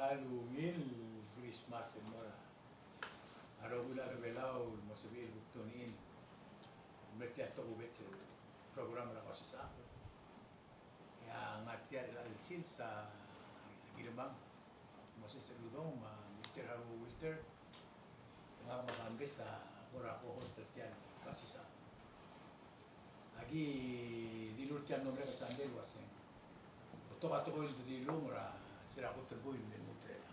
Alungil Christmas mora. Arogula revelao mosabil buktonin. Merti ato kubet program la cosa ya ngartiar el sil sa girbang Moses Ludong ma Mr. Haru Wilter nga makambe sa ora ko host tiyan kasi sa agi dilurtian nombre sa andel wasen to ato ko di lumra sira ko terbuin del mutrela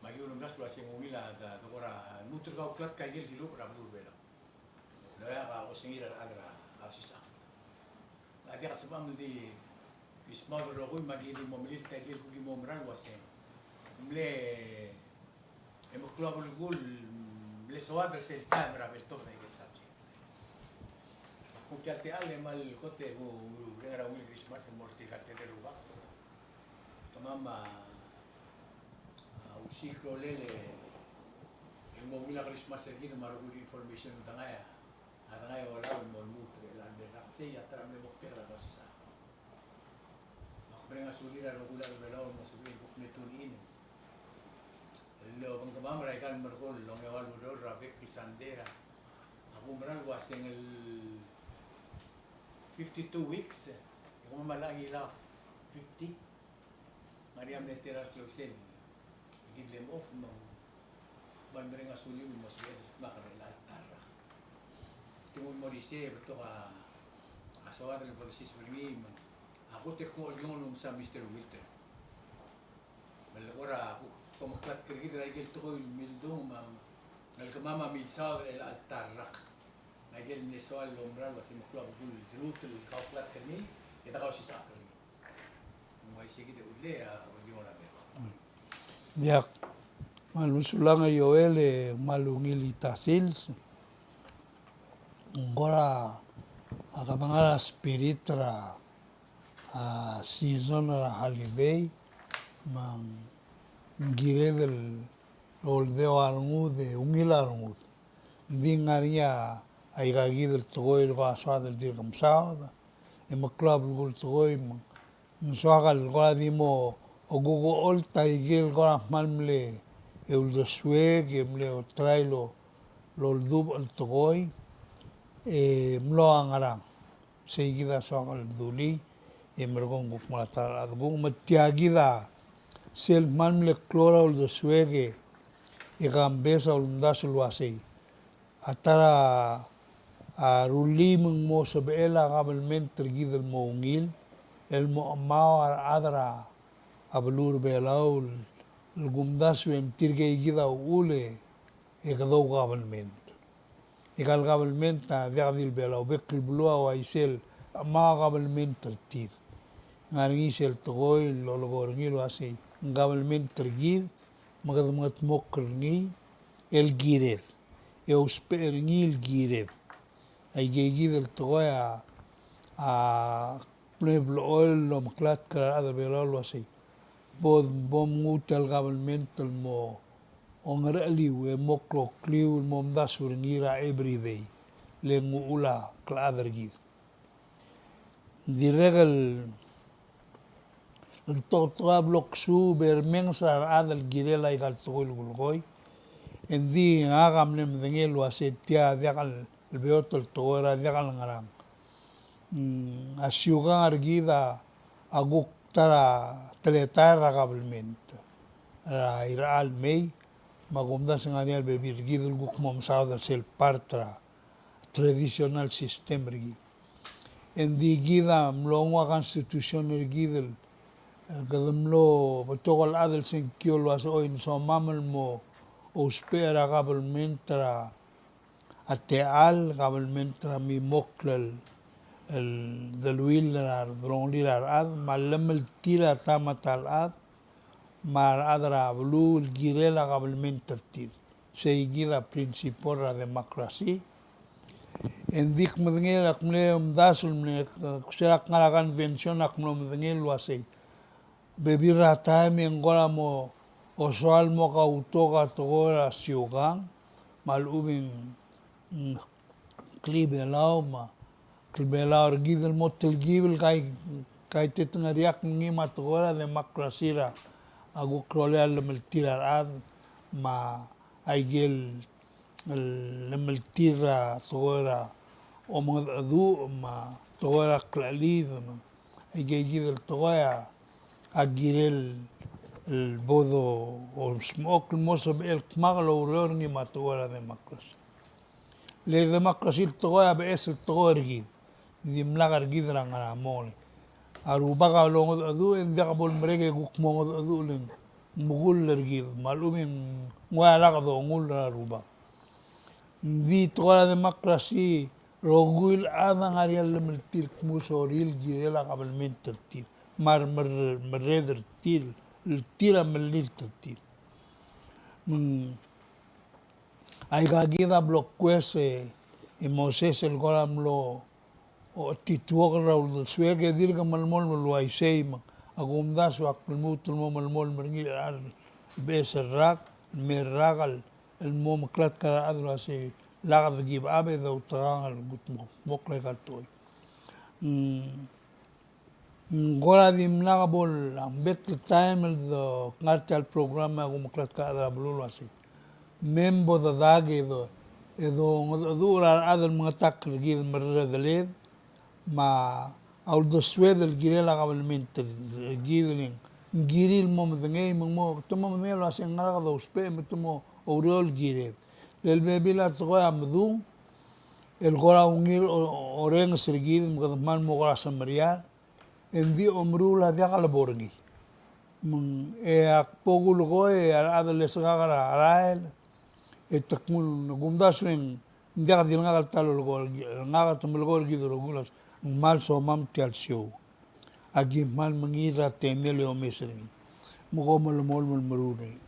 magi uno gas wasen umila da ora nutri ka klat ka gel di lumra bela la ya ba o singira agra asisa agi asbam di isma do rogo magi di momilit ka gel ku gi momran wasen mle hemos clavado el gol le soad del camera del top de Sachi porque te ale mal cote era un Christmas en mortigate de ruba tomama usiklo lele el móvil a Christmas seguido maruguri information tangaya adangaya wala mo mutre la de la sella tram de mortera la cosa brenga subir a regular velao mo subir buknetunin lo que vamos a ir al mercado lo que va a durar Rabek y Sandera a comprar algo así en el 52 weeks como malagi la 50 María meter al Chelsea give them off no van bringa suli mo siya makare la tarra tumo morise beto a soar el policia supremi ako te ko yung sa Mr. Wilter melora como clat kergid raigel to il mildum nel kama milsad el altarrak raigel neso al umbral was im club gul drut el clat kerni eta ka si sakri mo isigi de udlea odi ona be ya malusulanga yoele malungili tasils ngora akamangala spiritra season holiday mang girevel oldeo arngu de ungil arngu dingaria aigagi del toy el vaso del dir kamsada e club gol toy msoagal godimo ogugo olta igel gora malmle el de sweg emle o trailo lol dub el toy e mlo angarang seguida soagal duli e mergong gukmata adgung matiagida sel malmle clora ul de suege e gambesa ul ndasul wasei atara a rulimung mo sabela gabalment tergidel mo ungil el mo mao adra ablur belaul el gumdasu en tirge igida ule e gado gabalment e gal gabalment a verdil belau bekl blua wa isel ma gabalment tertir ngaringi sel toy lolgor ngilo asei gabalment tergid magat mokrni el giret e usper ngil giret ay gigid el toya a pleblo oil lo mklat kara ada belalo asei bod bom utel gabalment el mo ongreli we moklo kliu mo mdasur ngira everyday lengu ula kladergid diregal el totoa blok su bermeng sar adal girela igal tol gulgoy en di agam nem dengel wasetia diakal el beotol toora diakal ngarang asyuga argida aguk tara teletar gabalment iral mei magumda sangania bebir gidul guk mom sauda sel partra traditional system rgi en di gida mlongwa constitution rgidel gadamlo batokal adel sen kiolo as oin so mamal mo ospera gabalmentra ateal gabalmentra mi moklel el delwilar dronlilar ad malamel tira tamatal ad mar adra blue girela gabalmentra tir seguida principora demokrasi en dik mdengel akmle mdasul mne kuserak ngarakan pension akmlo mdengel wasei bebira time ngola mo osoal mo ka utoga togora siugang mal ubing klibelau ma klibelau gidel motel gibel kai tetengariak ngima togora demokrasira agu krolea lemel tirar ad ma aigel lemel tira toera o mga adu ma toera klaliv ma aigel toea agirel el bodo o smok moso el kmaglo urorngi ma toera democracy le democracy toea be es toergi di mlagar gidra ngara mole arubaga longo adu en dakabol merege gukmongo adu len mugul lergi malumin ngwala do ngul aruba vi toera democracy rogul adang arial lemel tir kmusoril girela kabel mentertir mar mereder til tira melil tertir ay gagida blok kwese e Moses el goram lo o tituok raul suege dirga malmol lo ay seima agumda su akmutul mo malmol mergi ar beserrak meragal el mom klat kara adla se lagad gib abe do tagal gutmo mokle galtoy Gora di mnagabol ang bet time do ngartal programa gumuklat ka adra blulo asi membo da dage do dura adal mga takr gil merredaled ma au do swedel girela gabalmente gideling giril mom dengay mo tomo melo asi ngara do spe tomo oriol gired del bebila to amdu el gora ungil oreng sergid mga man mo gora samariar envi omrula dia kalaborngi e akpogul goe adal esgara arael takmul gumda swing dia dilnga talo gol nga tumul gol gidro gulas mal so mam tial show agi mal mengira temele o mesri mugo mol mol merure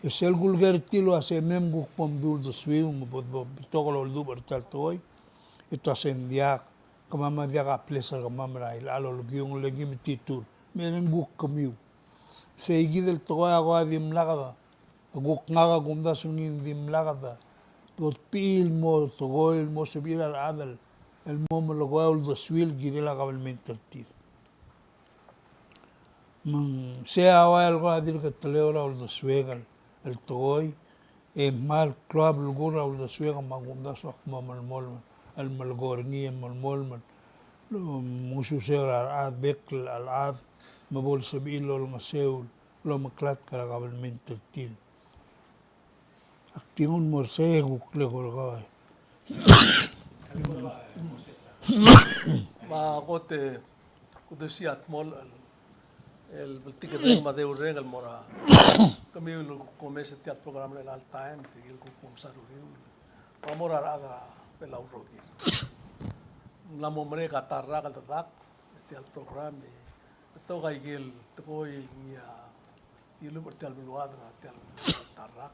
esel gulgar tilo ase mem guk pom dul do swing mo bod tokolo du bertal toy eto asendia kamama dia ka pleasure kamama il alo giung legi mititur menen guk kamiu seigi del toya go dim laga guk ngaga gumda sungin dim laga dot pil mo togoil mo subira adal el mom lo goel do swil girela kabelmente tir se awa el go adir que teleora do swegal el toy e mal club lugura do swega magumda so mamal mol el malgorni el mol mususera ad bekl al ad mabol sabilo lo maseul lo maklat kara kabelmente tir aktingun morse gukle gorga ma kote siat mol el ticket reng ma deu reng el mora kami lu komese tiat program le al time ti el ku kom saruriu ma mora ada pelau rogi la momre katarra kal tatak tial program e to ga igel to koi nia tilu tial luadra tial tarrak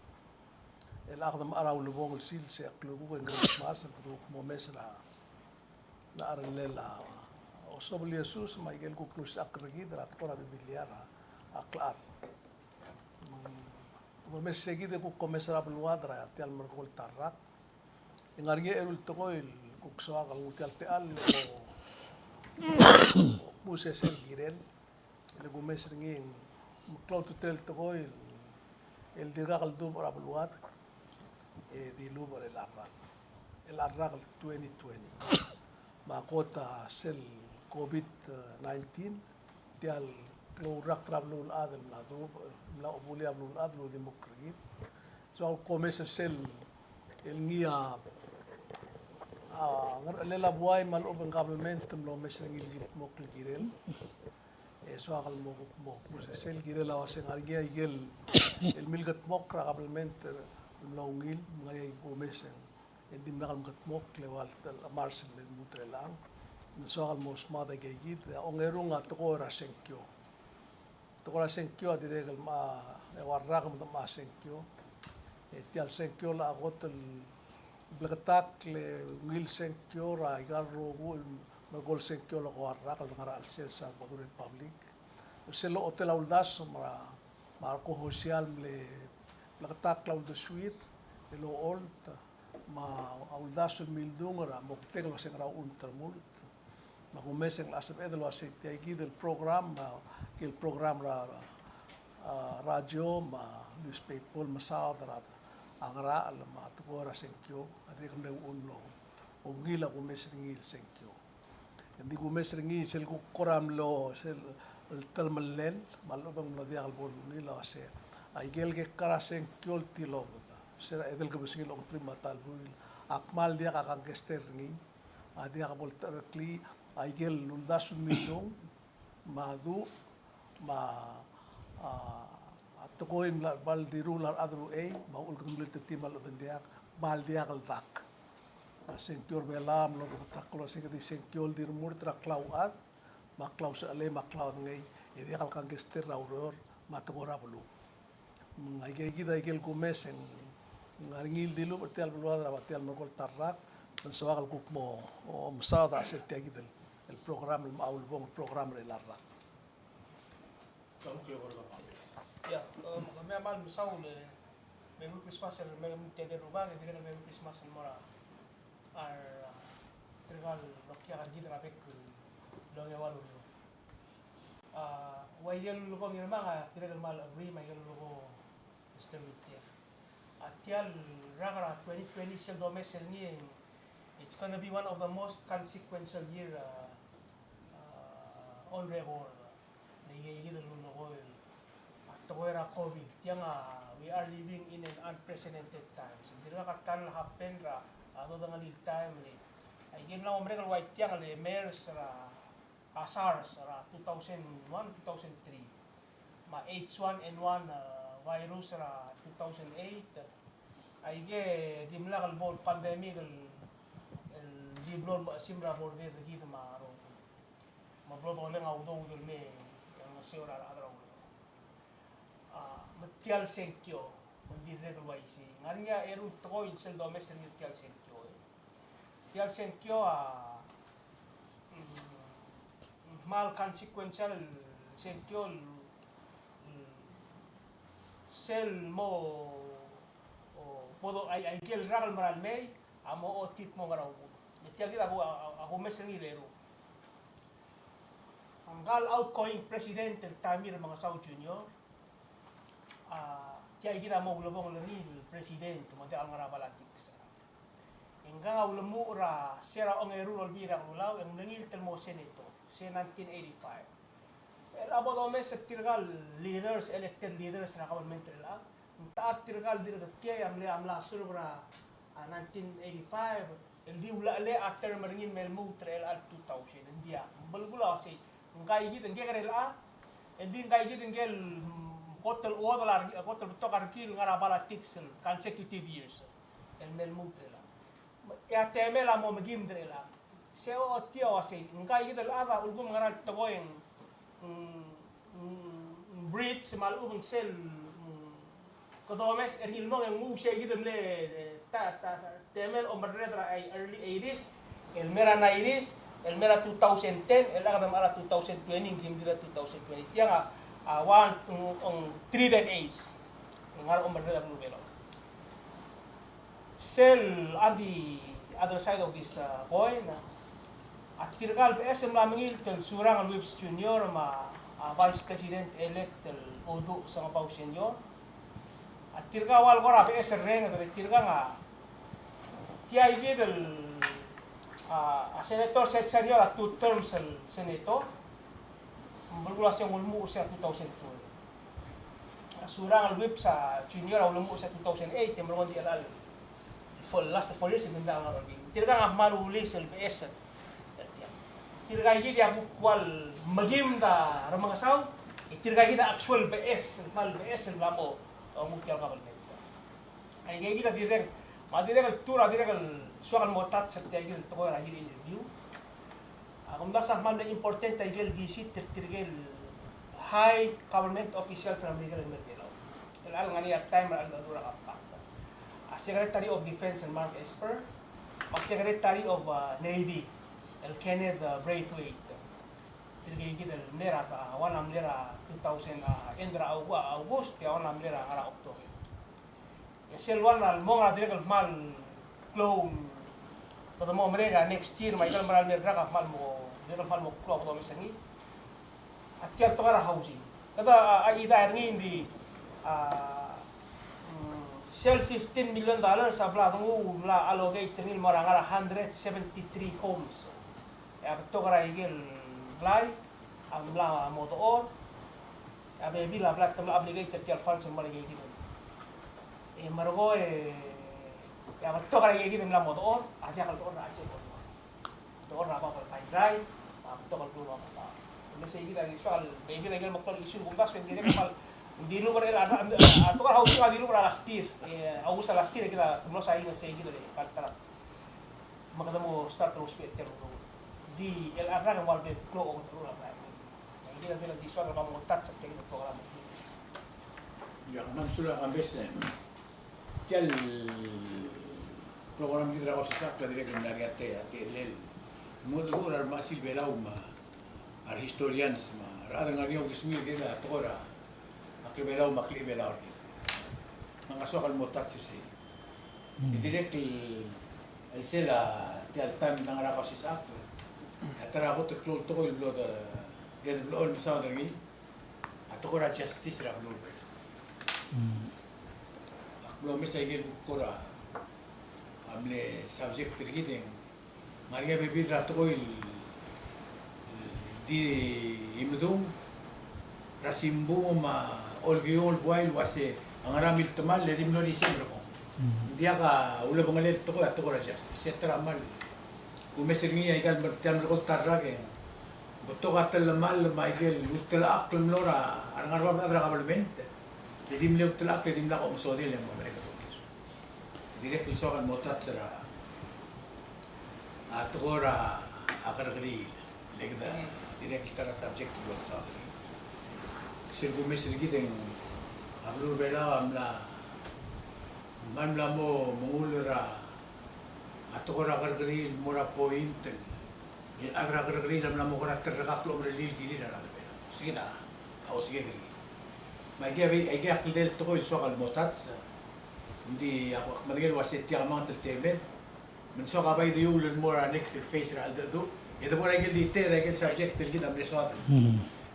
el akhdam ara ulubong el sil se aklubu en Christmas ko momese la arlela o sobre Jesus ma igel ku plus akragi drat kora bibiliara aklat mo mes seguide ku komesra luadra tial merkol tarrak ingarge erul tokoil ku soa kal tial teal o puse sel giren le ku mes ringin cloud tel tokoil el dirga kal du ora luad e di lubar el arrak 2020 ma kota sel COVID-19 tial lo rak trablul adel la do la obulia blul adlu demokragit so komesa sel el ngia lela buai mal open government lo mesengil gil mokl girel e so akal mo sel girel awa seng argia igel el milgat mokra government lo ngil ngai komeseng endim nakal mkat mok lewal marshal le mutrelang soal mo smada gigit ongerunga tokora senkyo adiregal ma warrak ma senkyo tial senkyo la hotel blakatak le ngil senkyo ra igarro gul magol senkyo la warrak al ngara al sel sa badur public selo hotel uldas ma ko social le blakatak la uldas suite lo old ma uldas mildungra moktek lo sengra ultramult ma kumeseng asap edel wasit ya del program que el program radio ma newspaper masao darat agara al ma tukora senkyo ade kan unlo o ngila ko mesringil senkyo hindi ko mesringi sel ko koram lo sel tal malen malobang lo dial bol nila se ay gel ke kara senkyo tilo sera edel ko mesringil ong primatal buil akmal dia kakang kester ni adia ka bol terkli ay gel luldas milong madu ma tukoin la bal di rular adru ma ul kumblit timal bendiak bal dia kaltak sengkior belam lo taklo singati sengkiol dir mur tra klauat ma klau sa ale ma klau ngai idi kal kan gester rauror ma tokora bulu ngai ge gida igel kumesen ngaringil dilu bertial bulu adra batial merkol tarrak dan sawal kukmo msada asir tiagidel el program el maul bong program le larrak Ya, kami amal misal Merry Christmas el Merry Tede Ruba, que tiene Merry Christmas el Mora. Trigal lokia kan kita rapek lo yang walu yo. Wayel lugo mi manga tiene el mal abri ma yel lugo stability. Atial ragara 2020 sel do mes el ni it's going to be one of the most consequential year on record. Nigi gitu lugo Toera COVID, we are living in an unprecedented times. Hindi na katal happen ra, dengan lead time ni. Ay game lang mereka white tiang le MERS ra, SARS ra 2001, 2003. Ma H1N1 virus ra 2008. Ay ge dimla kal bol pandemic el diblol simra borde de gid ma ro. Ma blod ole ngaudo udol me yang seora ra matial senkyo mandire do waisi ngarinya eru toko insel domes ni matial senkyo tial senkyo mal consequential senkyo sel mo podo ay gel ragal maral may amo otit mo garaw matial kita ako mes ni lero anggal outgoing president el Tamir mga Sao Junior tiay kita mau ulabong leril presiden tumante al ngarabalatiks engga ulemu ra sera ongeru olbira ulau ang nangil telmo senator se 1985 el abodomes tirgal leaders elected leaders na government la taar tirgal dir ke amla surura 1985 el diula le after maringin melmu trail al 2000 india bulgula se ngai gid ngegere la el din ngai gid ngel hotel odalar hotel tokar kil ngara balatiks consecutive years el melmutrela ya temela mo magimdrela seo tio ase ngai gidel aga ulgum ngara togoyen bridge mal ubang sel kodomes eril mo yang se gidem le ta temel omredra ay early 80s el mera 90s el mera 2010 el aga ala 2020 gimdira 2020 tianga one on 3 decades ngar omredra blubelo sel on the other side of this coin at tirgal SM lamingil tel surang Webs Junior ma Vice President elect tel Odo sa Pau Senior at tirgawal gora PS reng tel tirga nga tiay gidel senator senior at 2 terms senator bergulasi ulmu usia 2002 surang Webs sa Junior ulmu usia 2008 yang meron di alal for last 4 years din daw nga tirga nga marulis LBS tirga gid ya kwal magim da ramang asaw tirga gid actual BS mal BS lamo muktial ka balbenta ay gid da direk madirek tura direk suakan motat sa tiay gid to ra gid interview kung dasah man na important ay gid visit tirgel high government officials sa Amerika ng Merkelo ilal nga niya time al dura ka Secretary of Defense and Mark Esper, Secretary of Navy, el Kenneth Braithwaite. Tirgigi del Mera ta wanam lera 2000 endra August ya wanam lera ara Oktober. Esel wan al monga direk mal clone pada mo mereka next year mai kal maral mereka mal mo direk mal mo clock to mesangi. Atiar to ara housing. Kata ida ngin di sell $15 million sa bladong la allocate ngin marangara 173 homes. Ya beto kara igel blay ang la motor. Ya bebi la blat tam obligate til funds maligay din. Margo ya beto kara igel la motor, ada kal to na ache ko. To na pa pa dry, to kal ko pa. Kasi kita soal baby lagi makal isu buntas when dire kapal di lugar ada atau kalau harus di lugar lastir aku sa lastir kita tumulo sa inyo sa gitu deh partara magdamo start terus peter di el arra ng walbe klo o tulo na hindi na di soal pa mo touch sa kay program yang man sula ambes tial program di trabajo sa sakla dire que ndariate que lel mo lugar masil belauma ar historians ma rada ngariyo gismir gila tora akibelaw maklibelaw mga sokal motat si direct el sela ti al time nang ara ko si sakto atara ko to ko lo da gel lo sa da ngi atokora justice ra lo aklo mi sa gel kora amle subject tigideng maria bebi ra to di imdum rasimbu ma olgiol boil wase ang aramil tamal le dimno ni sembro ko dia ka ulo bangalet to ko rajas setra mal kumesirngi ay kal bertam ko tarrage boto katal mal maigel utel akl lora ang arwa adra kabelmente le dimle utel akl dimla ko musodil ang mereka to direct isokan motat sera atgora akargri legda direct kita subject buat sahaja. Sirgo mesir giteng ablu bela amla manla mo mengulura atau orang kerja murah point agra kerja amla mo kora terkak lo berlil gili dalam bela. Segida, kau segida. Magi abi akil del toko isokal motats. Hindi ako madagel wasit tiang mga tertebet. Mensoka bay di ulun mora next face ra aldo. Ito po rin yung dite, rin yung subject, rin yung amnesot.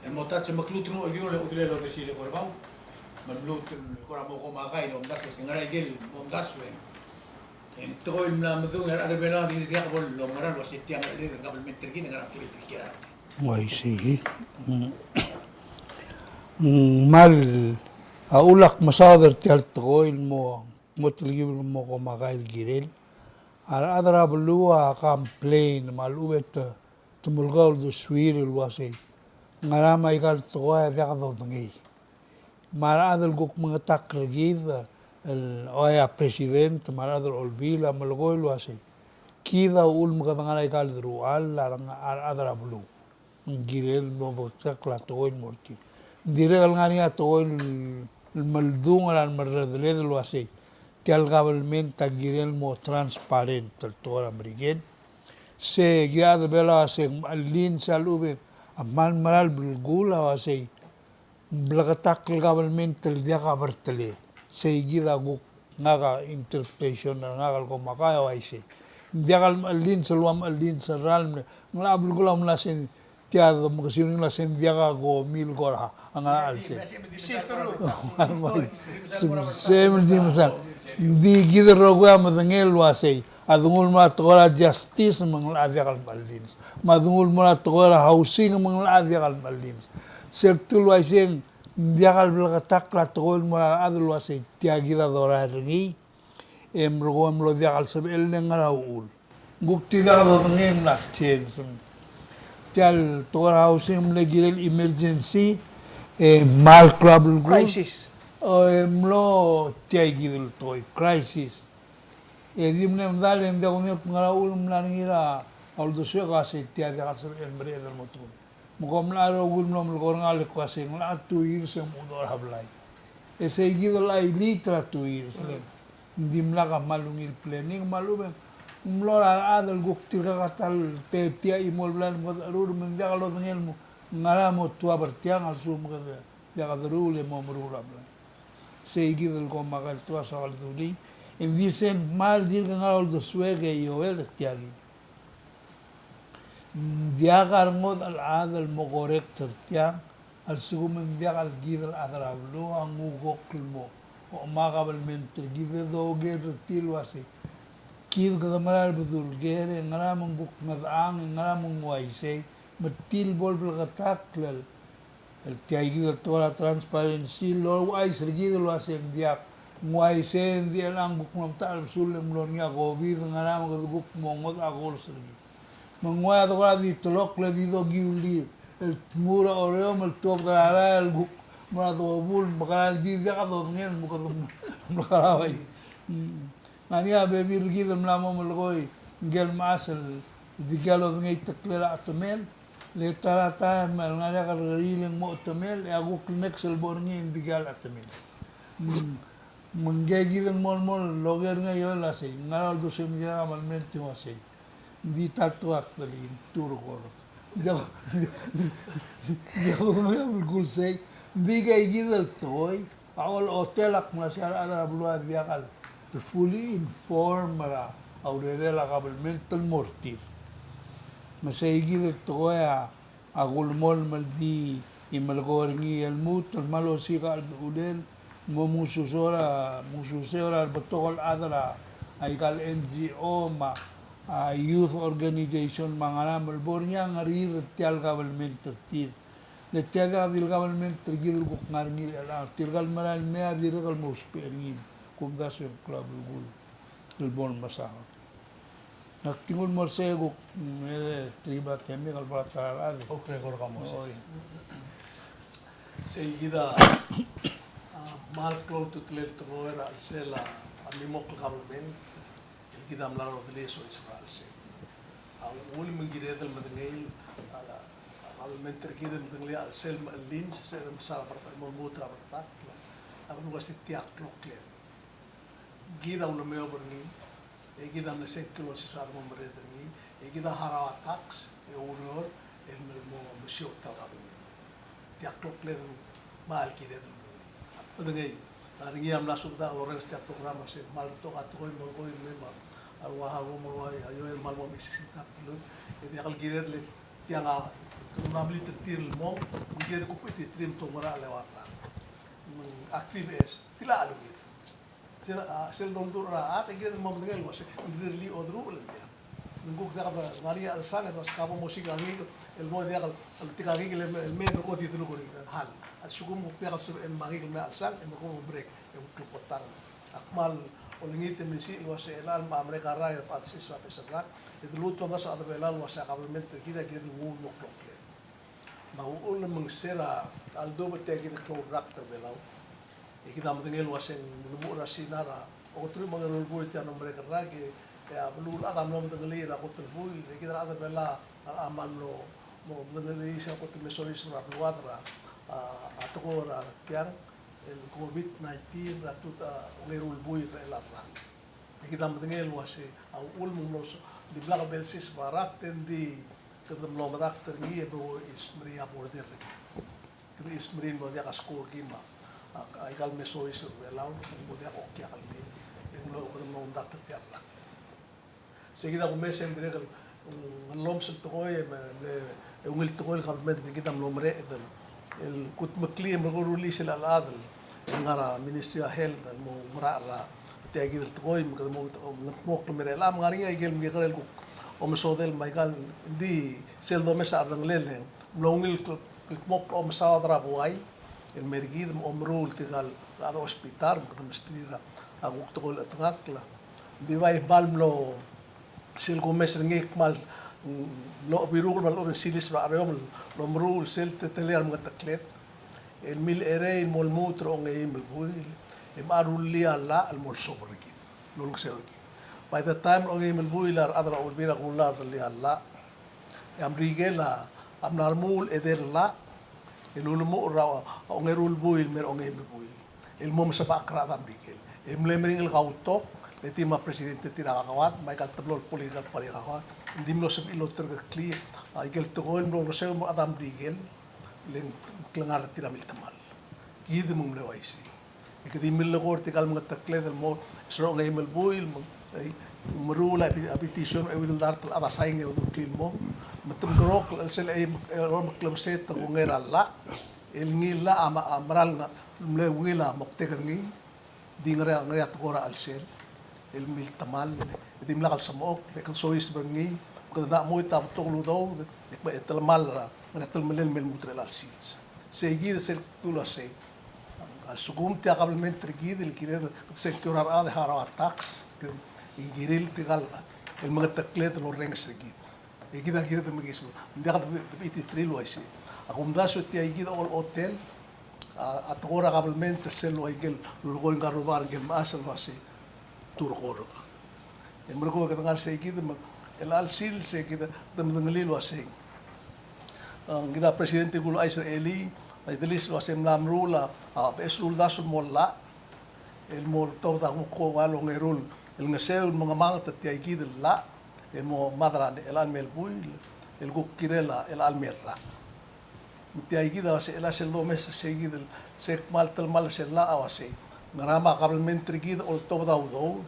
Ang motat sa maklutong mo, yung ulit lo sila ko raw. Maglutong ko raw mo kumakay, umdas, kasi nga rin umdas rin. And ito ko yung namadung, ada bela, hindi tiyak ko, lumaran, wasit tiyak rin, ang kapalmente rin, ang kapalmente rin. I see. Mal, ulak masadar tiyal tokoil mo, mutlgibul mo kumakail giril. Adra belua complain maluet tumulgaul do swiril wasi ngarama ikal toa ya do ngi mara adal guk mengetak regid el oya president mara adal olbila malgoil wasi kida ul mga ikal drual larang adra belu ngirel no bokak la toin morti direl ngani atoin maldung alan marredle wasi tial government tagirel mo transparent tor american se giad bela se alin salube aman maral bulgula wase blagatak government tel dia kabartele se gida gu ngaga interpretation ngagal ko makaya waise dia kal alin saluam alin saral ngla bulgula mla sen tiad mo kasini la sen dia go mil gora anga alse se di gider roga madangel wasay adungul ma tola justice mang laviakal maldins madungul ma tola housing mang laviakal maldins septul waseng diakal blakatak la tol ma adul wasay tiagida dora ringi rogo lo diakal sebel ngaraul bukti da ngem la change tial tola housing legirel emergency mal trouble crisis mlo tiagidul toy crisis dimne mdale mde unir ngaraul mlangira aldo suega se tiaga kasel el mre del moto mugom la ro gul mlo gorngal ko se ngla tu ir se mudor hablai ese gidul ai litra tu ir dimla ka malungil planning malume mlo adal gukti ka katal te tia imol blan rur mendalo ngel mo ngara mo tua bertiang al sum ka ya kadrule mo mrura blan seguir el comagal tua soal duli en dicen mal dir ganal do suege yo el tiagi diagar mod al adal mo corrector tia al sigumen biak al gidal adrablo ang ugok mo o makabal mentor give do ger tilwasi kid gadamaral betul gere ngaramang guk ngadang ngaramang waise metil bol belgataklal el tiagi del tola transparency lo wais gidal waseng biak waise dia lang guk namtal sulem lo nya gobi ngaramang guk mongot agol sergi mengwaya to di tolok le di do giuli el mura oreom el top gara el guk mura do bul bakal di dia ka do ngel buka makarawai ngania bebir gidal mlamo melgoi gel masel di galo ngai taklela atomel le tarata mal ngania ka riling mo atomel e aguk nexel borngi di gal atomel mengge gidal mol loger ngai yola sei ngaral do sem dia mal menti wasei di tatu akali turko dia bergul sei biga gidal toy awal hotel ak masal ada blua biakal fully informed mara aurela kabel mental mortir masay gidal toy agul mol maldi imalgorngi el mut el malo siga al udel mo mususora al betol adra ay kal NGO ma youth organization mangaram bornya ngari tial government tertir le tiada dil government tergidul kuk ngarngi ala tirgal maral mea dirgal mosperi kumdasun club gul el bon masa naktingul morse guk triba temi kal batar O Gregor Gamoses. Seguida mal cloud to tlel to era sela amimok government kita mlaro dele so Israel se al ul mengire del madengail ala government terkida madengail al sel lin se dem sala par mo mutra parta abun wasi tiak klokle gida uno meo berni e gida me seklo se sar mo meredni e gida harawa tax e uror el mo msio tagabu tiak klokle mal kide del madengail aringi amna subda Lawrence tiap programa se mal to atoi mo ko memang arwah arwah mulai ayo mal mo misisita pulu jadi akal giret le tianga nabli tertil mo giret ko piti trim to mara lewat aktives tila alu gitu sel dom dura at giret mo ngel was li odru le dia nunggu ka ba maria al sang es kabo musika ngi el mo dia al tika ngi le me ko ti tulu ko hal at sugum ko pera se en magi le al sang en ko break e ko potar akmal olingite misi lo se elal ma mereka raya pat siswa pesabrak itu luto mas ada belal was kabelment kita ngu no klokle ma ul mengsera al do bete kita klo rak terbelau kita mengel was en numu rasinara o tru mangarul bu ti ano mereka rage ya belul ada nom tengeli ra ko terbui kita ada bela al aman lo mo mengeli sa ko temesolis ra luadra atoko ra tiang el COVID-19 ratut ngerul bui relarra kita mengel wase au ulmum los di blaga belsis baraten di kedem lo madak tergi bro ismria border tu ismrin mo dia kasko kima ai kal meso is relau mo dia okya kalme en lo kedem lo madak tertiarla seguida com mes en direk lom sel toy me ungil toy kalme kita lo mre el kut makli mo ruli sel al adl ngara ministry of health mo mara tiagi del toy mo mo mere la ngari igel mi garel ko o me sodel maigal di sel do mesa ranglele longil mo o mesa dra boy el mergid mo omrul tigal la hospital mo mestira aguk to la trakla di vai balmlo sel ko mes ngik mal lo birugol mal o silis ra reom lo mrul sel teteler mo taklet el mil ere mol mutro ngei mel buil e marulli alla al mol sobriki lolung sewki by the time ngei mel buil ar adra urbira kullar li alla e amrigela amnarmul ederla el ulmo ra ngerul buil mer ngei mel buil el mom sa bakra amrigel e mlemring el gauto le tima presidente tira kawat mai kal tablol poligal pari kawat dimlo sab ilo terkli ai gel to no no sew adam rigel len klangar tira mil tamal kid mum le waisi ikedi mil gor tikal mga takle del mo sro ngay mel buil ay marula petition ay wil dar ala saing ay klin mo matum grok sel ay rom klem set ko ngeralla el ngila amaral nga mle wila moktegangi di ngara tukora alsel el mil tamal di mlakal samok kal sois bangi kada mo ita toklu do etal mal ngara tal melel mel mutre alsil seguida ser tula se sugum te akablement trigid el kire se kurar ade hara tax ingiril tigal el mga taklet lo reng seguid kita te magis ndia iti trilo ai akum daso ti ai gida all hotel at ora kabelment selo ai gel lugoin garubar gel masal wasi turkoro el mergo ka tangar se gida el al sil se gida damdangalil wasi ang gida presidente gulo Israeli ay delis wasem lamrula pesul daso molla el mol to da ko walo ngerul el ngeseu mga mangat ti ai gida la el mo madran el almel buil el gukirela el almerra ti ai gida se el asel do mes se gida se mal tal mal se la awase ngarama kabelment gida ol to da udo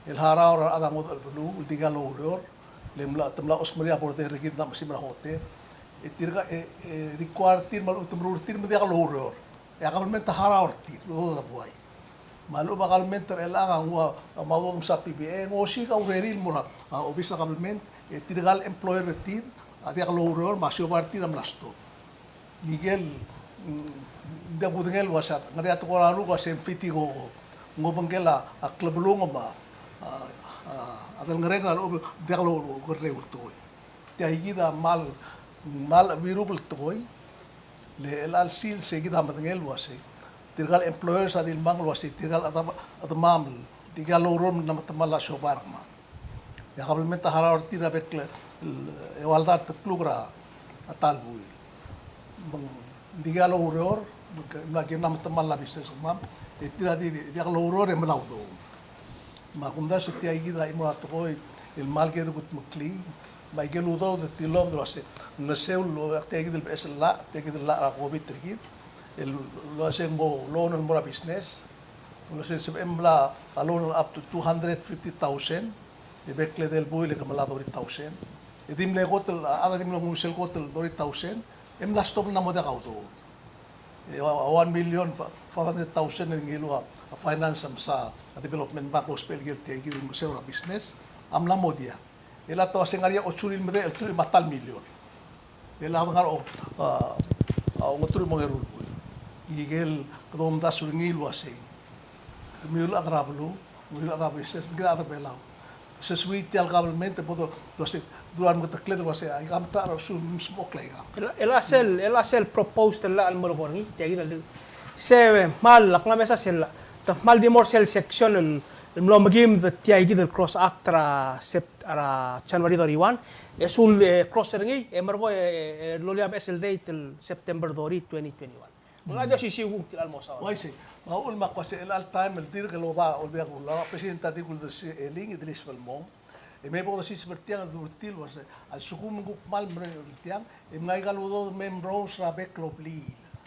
el haraura ada mod el blu digalo uror lemla tamla osmaria por de regid na masimra hotel etirga requirtir mal utumrurtir me digalo uror ya kabelment haraur tir do da buai malu bakalment ela nga mawdom sa PBE ngosi ka ureril mura obisa kabelment tirgal employer retir ati ka loror masyo partir am lasto Miguel da budengel wasat ngari at ko raru ko sem fiti go ngobangela a klubulungo ba adal ngarega lo deglo go reul toy ti ayida mal virugul toy le el al sil seguida madengel wase tirgal employers adil manglo wase tirgal adamam tirgal lorom na matamala sobarma ya kabelment harar tira bekle ewaldar tlugra atalbui digalo uror lagi nam teman la bisa semam tira di digalo uror emlaudo ma kumda seti ai gida imra toy el mal que gut mukli ma gelu do de tilom do se naseu lo te gida el la te gida la ko bitrigi el lo se mo loan el mora business lo se embla a loan up to 250,000 e bekle del buile que malado 1,000 e dim le gotel ada dim lo musel gotel 2,000 em la stop na moda kauto 1,500,000 ngilo a finance sa development bank lo spell gel te gil museo na business am la modia ela to sengaria 8,000 mede el tu matal million ela ngar o ngoturi mongerul gigel kodom da suringil wase mil agrablu business grada belau se suite al kabelmente podo to se duran mo taklet wase ay kamta ro su smoklega el asel proposed la al morborni te agida se mal la mesa sel ta mal di morsel section el mlomagim the te agida cross actra sept ara January 31 esul crosser ngi e morgo lo liab esel date el September 2021 mga si siwung til almosa wai se maul ma kwase el al time el dir que lo va olbia la presidenta di kul de eling de lisbalmong e me bodo si spertiang durtil wase al sukum gu mal tiang e ngai galudo membros ra backlog li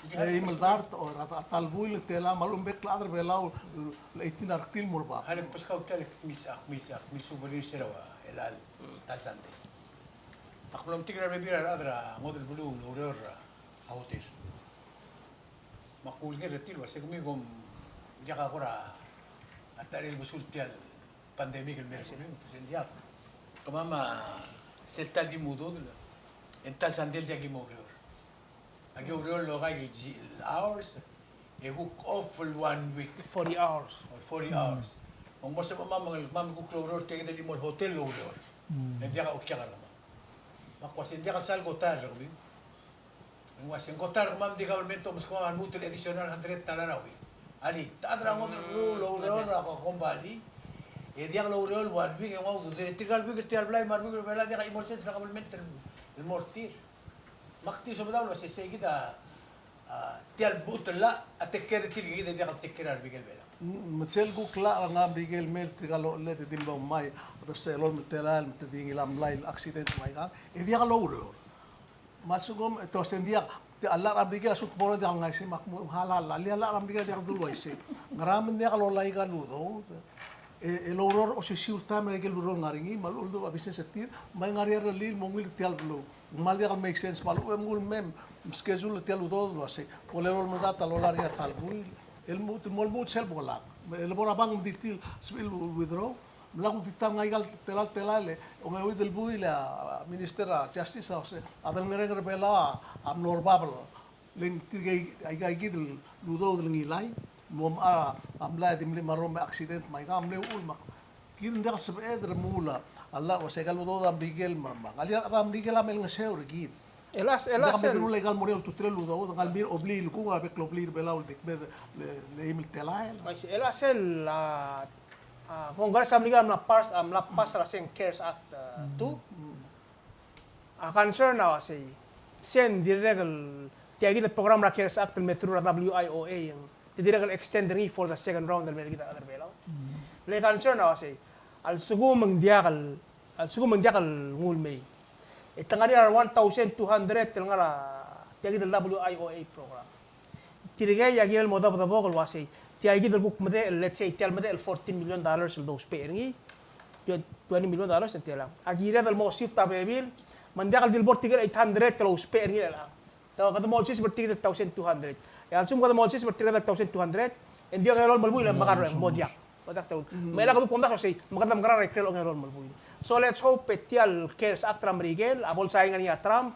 e imel dart o tal buil tela malum bek ladr belau le itinar kil murba Halim pas kau talik misak misubari sirawa elal talsante. Akblom tigra bebira adra model bulu uror autir. Makul retil wase kumigom jaka kora ataril busul tial pandemik el merso sendiak. Kamama setal di mudo en tal sandel dia gimoror. Agi uror lo gai hours e book off for 1 week 40 hours or 40 hours. Ang mo sa mama ko kloror tiga dali mo hotel lo uror. Dia ka okya ka naman. Makwasin dia ka salgo tar rubi. Was en gotar mam di government mas ko an mutul additional 100 talarawi ali tadra mo lo reol ko kombali e dia lo reol wan bi ke mo de tigal bi ke tial blay mar bi bela dia imol set government el mortir makti so badaw se kita tial butla atekker til gida dia atekker bi ke bela mtsel gu kla nga bigel mel tigalo le de dimbo mai se lol mtelal mtding ilam lay accident mai ga e dia lo reol masugom to sendia Allah rambiga sut poro dia ngai se mak halal ali Allah rambiga dia dulu ise ngaram dia kalau lai kan ludo loror o si siul time na gel loror ngaringi mal uldo a business atir mal ngari ar lil mongil tial lo mal dia make sense mal mul mem schedule tial udo lo ase o le rol manda tal olar ya tal bui el mol mut sel bola el bora bang ditil sil withdraw lagu titam ngai gal telale o me with el bui la minister justice house adal ngereng rebela am nor bablo ling tirgai ai gidel ludo del ngilai mom amla dimli marom accident mai gamle ulmak kin der sebe der mula alla o segal ludo da bigel mama ali am bigel amel ngeseur gid Elas el legal morel tu tre ludo da galbir obli lu ku avec l'obli bela ul dikbe le imil telai Mas elas el Congress amliga am la pas la sen CARES Act tu a concern na say sen direct tiagi the program la CARES Act el through WIOA yang direct extend ri for the second round del medikita other belaw le concern na say al sugu mengdiakal ngul mei itangari 1200 tel ngara tiagi the WIOA program tirigay yagi el modab da bogol wasay tiagi del book mede let's say tel mede el $14 million el dos peringi $20 million entela agira del mo sifta bebil mandiakal dil bor tigel 800 tel os peringi la taw kada mo sis bertigel 1200 ya sum kada mo sis bertigel 1200 en dia ngelol malbuy la makaro modiak padak taw mela kadu pomda say makadam gara rekrel ngelol malbuy so let's hope petial CARES Act ramrigel abol saingan ya Trump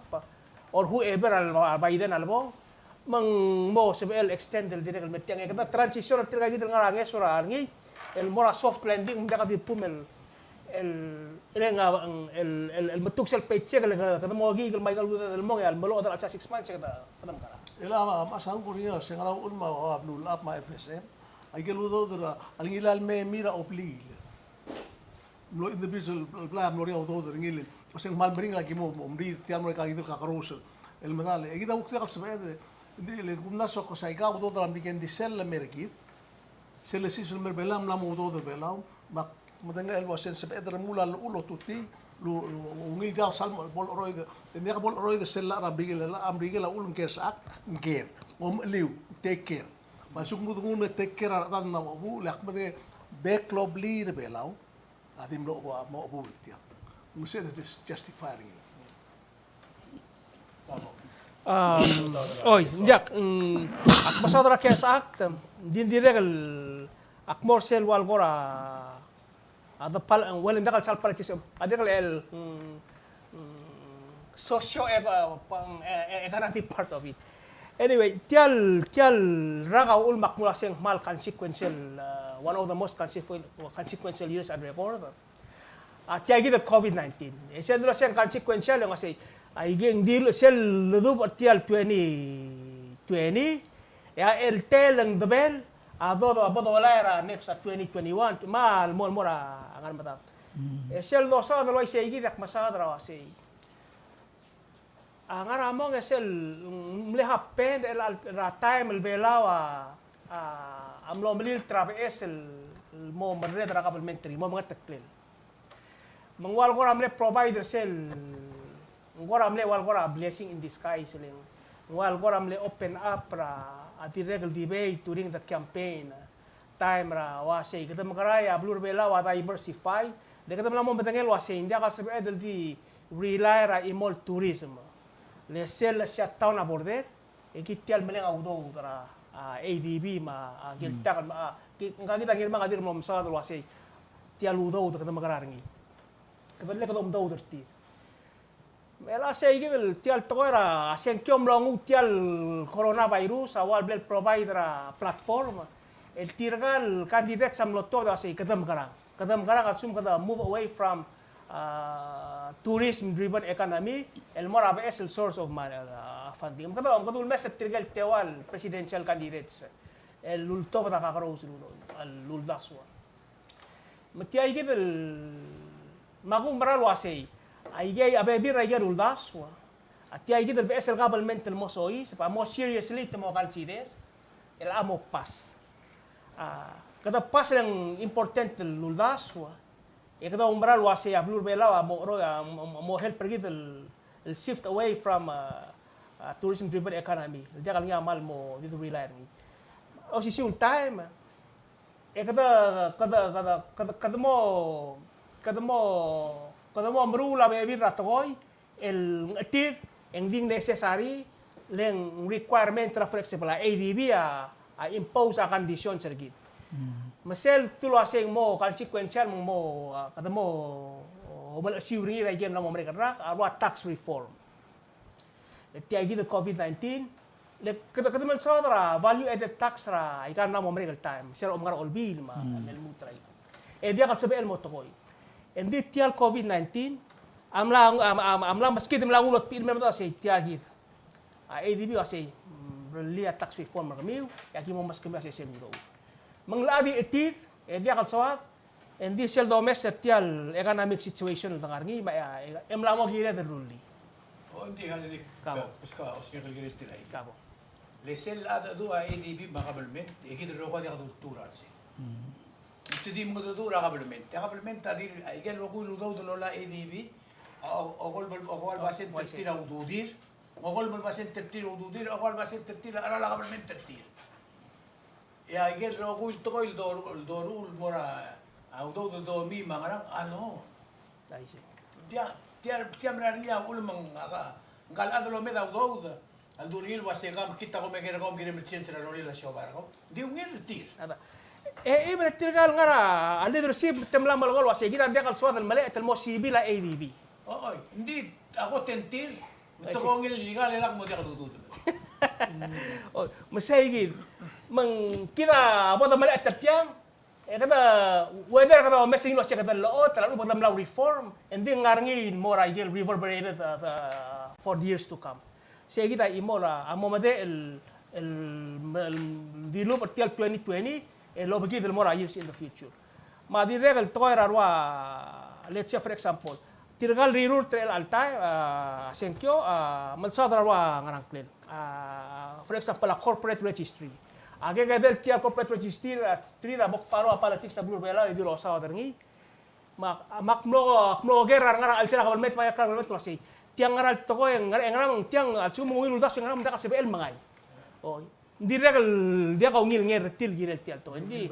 or whoever al Biden albo mang mo sebel extend el direct el metiang kada transition at tirga gidel ngara ngesura arngi el mora soft landing mda kadi pumel el matuk sel paycheck kada mo gigel mai gal del mo al malo dal sa 6 months kada kadam kara ela masan kuria sengara ulma o ablul ap ma FSM ay geludo dra alingilal me mira obli lo individual plan lo rio do ngil seng mal bring lagi mo mri tiam re kagidel kakarus el medale egida ukta kasbede le gumna so ko sai ga do dra bigen di sel merkit sel sis mer belam la mo do belam mak madenga el wasen sebedra mula ulo tuti lu ngil ga sal bol roide ne bol roide sel la bigel la amrigel la ulun CARES Act ngir om liu take care masuk mu ngul take care dan na bu lak made backlog lead belau adim lo mo bu tiap musen is justifying Oy, jak ak masadra CARES Act din direk ak morsel wal gora ada pal well indakal sal politism adekal el socio economic part of it anyway tial raga ul makmula seng mal consequential one of the most consequential years on record tiagi the COVID-19 esedro seng consequential nga say ay geng dil sel ludub tial 2020 ya el teleng debel abodo la era next at 2021 mal mora angan mata esel do sa do ay sey gidak masadra wa sey angan among esel mle happen el time el belawa amlo mlil trabe esel mo madre dra kabelmentary mo mga teklen mangwal gora mle provider sel gora mle wal gora blessing in disguise ling wal gora mle open up at the regular debate during the campaign time ra wasay kita makaraya blur bela wa diversify de kita mo betangel wasay india ka sabe del di rely ra imol tourism le sel shut down aborder e kitial meleng audo ra ADB ma gilta ma ngagita ngir mga dir mo sa wasay tial udo kita makarangi kita le ka do derti Mela say gil tial toera asen kyom long tial coronavirus awal bel provider platform el tirgal candidate sam lotto da say kadam garang at sum kada move away from tourism driven economy el more of essential source of funding kada kadul mes tirgal tewal presidential candidates el lulto da kakaros al luldaswa matiay gil magum maral wasay ay gay abebir ay uldas wa at ay gidel BS el government el mo sois pa mo seriously to mo consider el amo pas kada pas lang important el uldas wa e kada umbral wa se ablur bela mo help gidel el shift away from tourism driven economy dia kal nga mal mo dito rely ni o si un time kadamo merula be bir ratoy el atit en ding necessary leng requirement tra flexible ADB a impose a condition sergit masel tulo aseng mo consequential mo kadamo mal assuring ra game na mo mereka rak a tax reform tiagi the COVID-19 le kada mal sodra value added tax ra ikan na mo mereka time sir omgar olbil ma mel mutra e dia kat sabe el motokoy and di tial COVID-19 amlang meski dem lang ulot pil memang say tiagi ADB say lia tax reform kami yaki mo mas kami say semdo mangladi etit e dia kat sawat and di sel domestic tial economic situation tangarngi ma emlang mo gira the ruli O hindi hali Kamo. Puska osnya kalgirit tilay. kabo Lesel ada dua ADB makabalment, ikit roko dia kultura sih. Itu di mga dua rakabalment. Rakabalment tadi igel roko ludaw dolola ADB. Ogol basen tertira ududir. Ogol basen tertira ududir. Ogol basen tertira ara rakabalment tertira. Ya igel roko ito ko dorul mora audo do mi mangarang ano. dai si Dia merania ulmang ngal adolo me audo. Al duril wasegam kita ko megera ko gire metien sera roli la shobar ko. Di ungir tir. ada ibn tirgal ngara a leadership temla malgol wase gira dia kal swad al malay tel mosibi la ADB Oy, hindi ako tentir. Ito ko ngil liga lelak mo dia kadudud. oh masayigid mang kira boda malay tertiang kada whether kada messing wase kada lo tala boda mala reform and then ngarngin more ideal reverberated for the years to come. Saya kita imora amomade el di lo pertial 2020 e lo bagi del more years in the future. Ma di regal toira rwa let's say for example tirgal rirur trail altai senkyo malsadra rwa ngarang plan. For example a corporate registry. Age gadel tia corporate registry ra bok faro politics sa blur bela di lo sa ngi mak mlo gerar ngarang alsira kabal met maya kabal met klasi tiang ngaral toko yang ngarang tiang alsu mungil udas yang ngarang mendaka sebel mangai oh ndi regal dia kau ngil nger til girel tial to ndi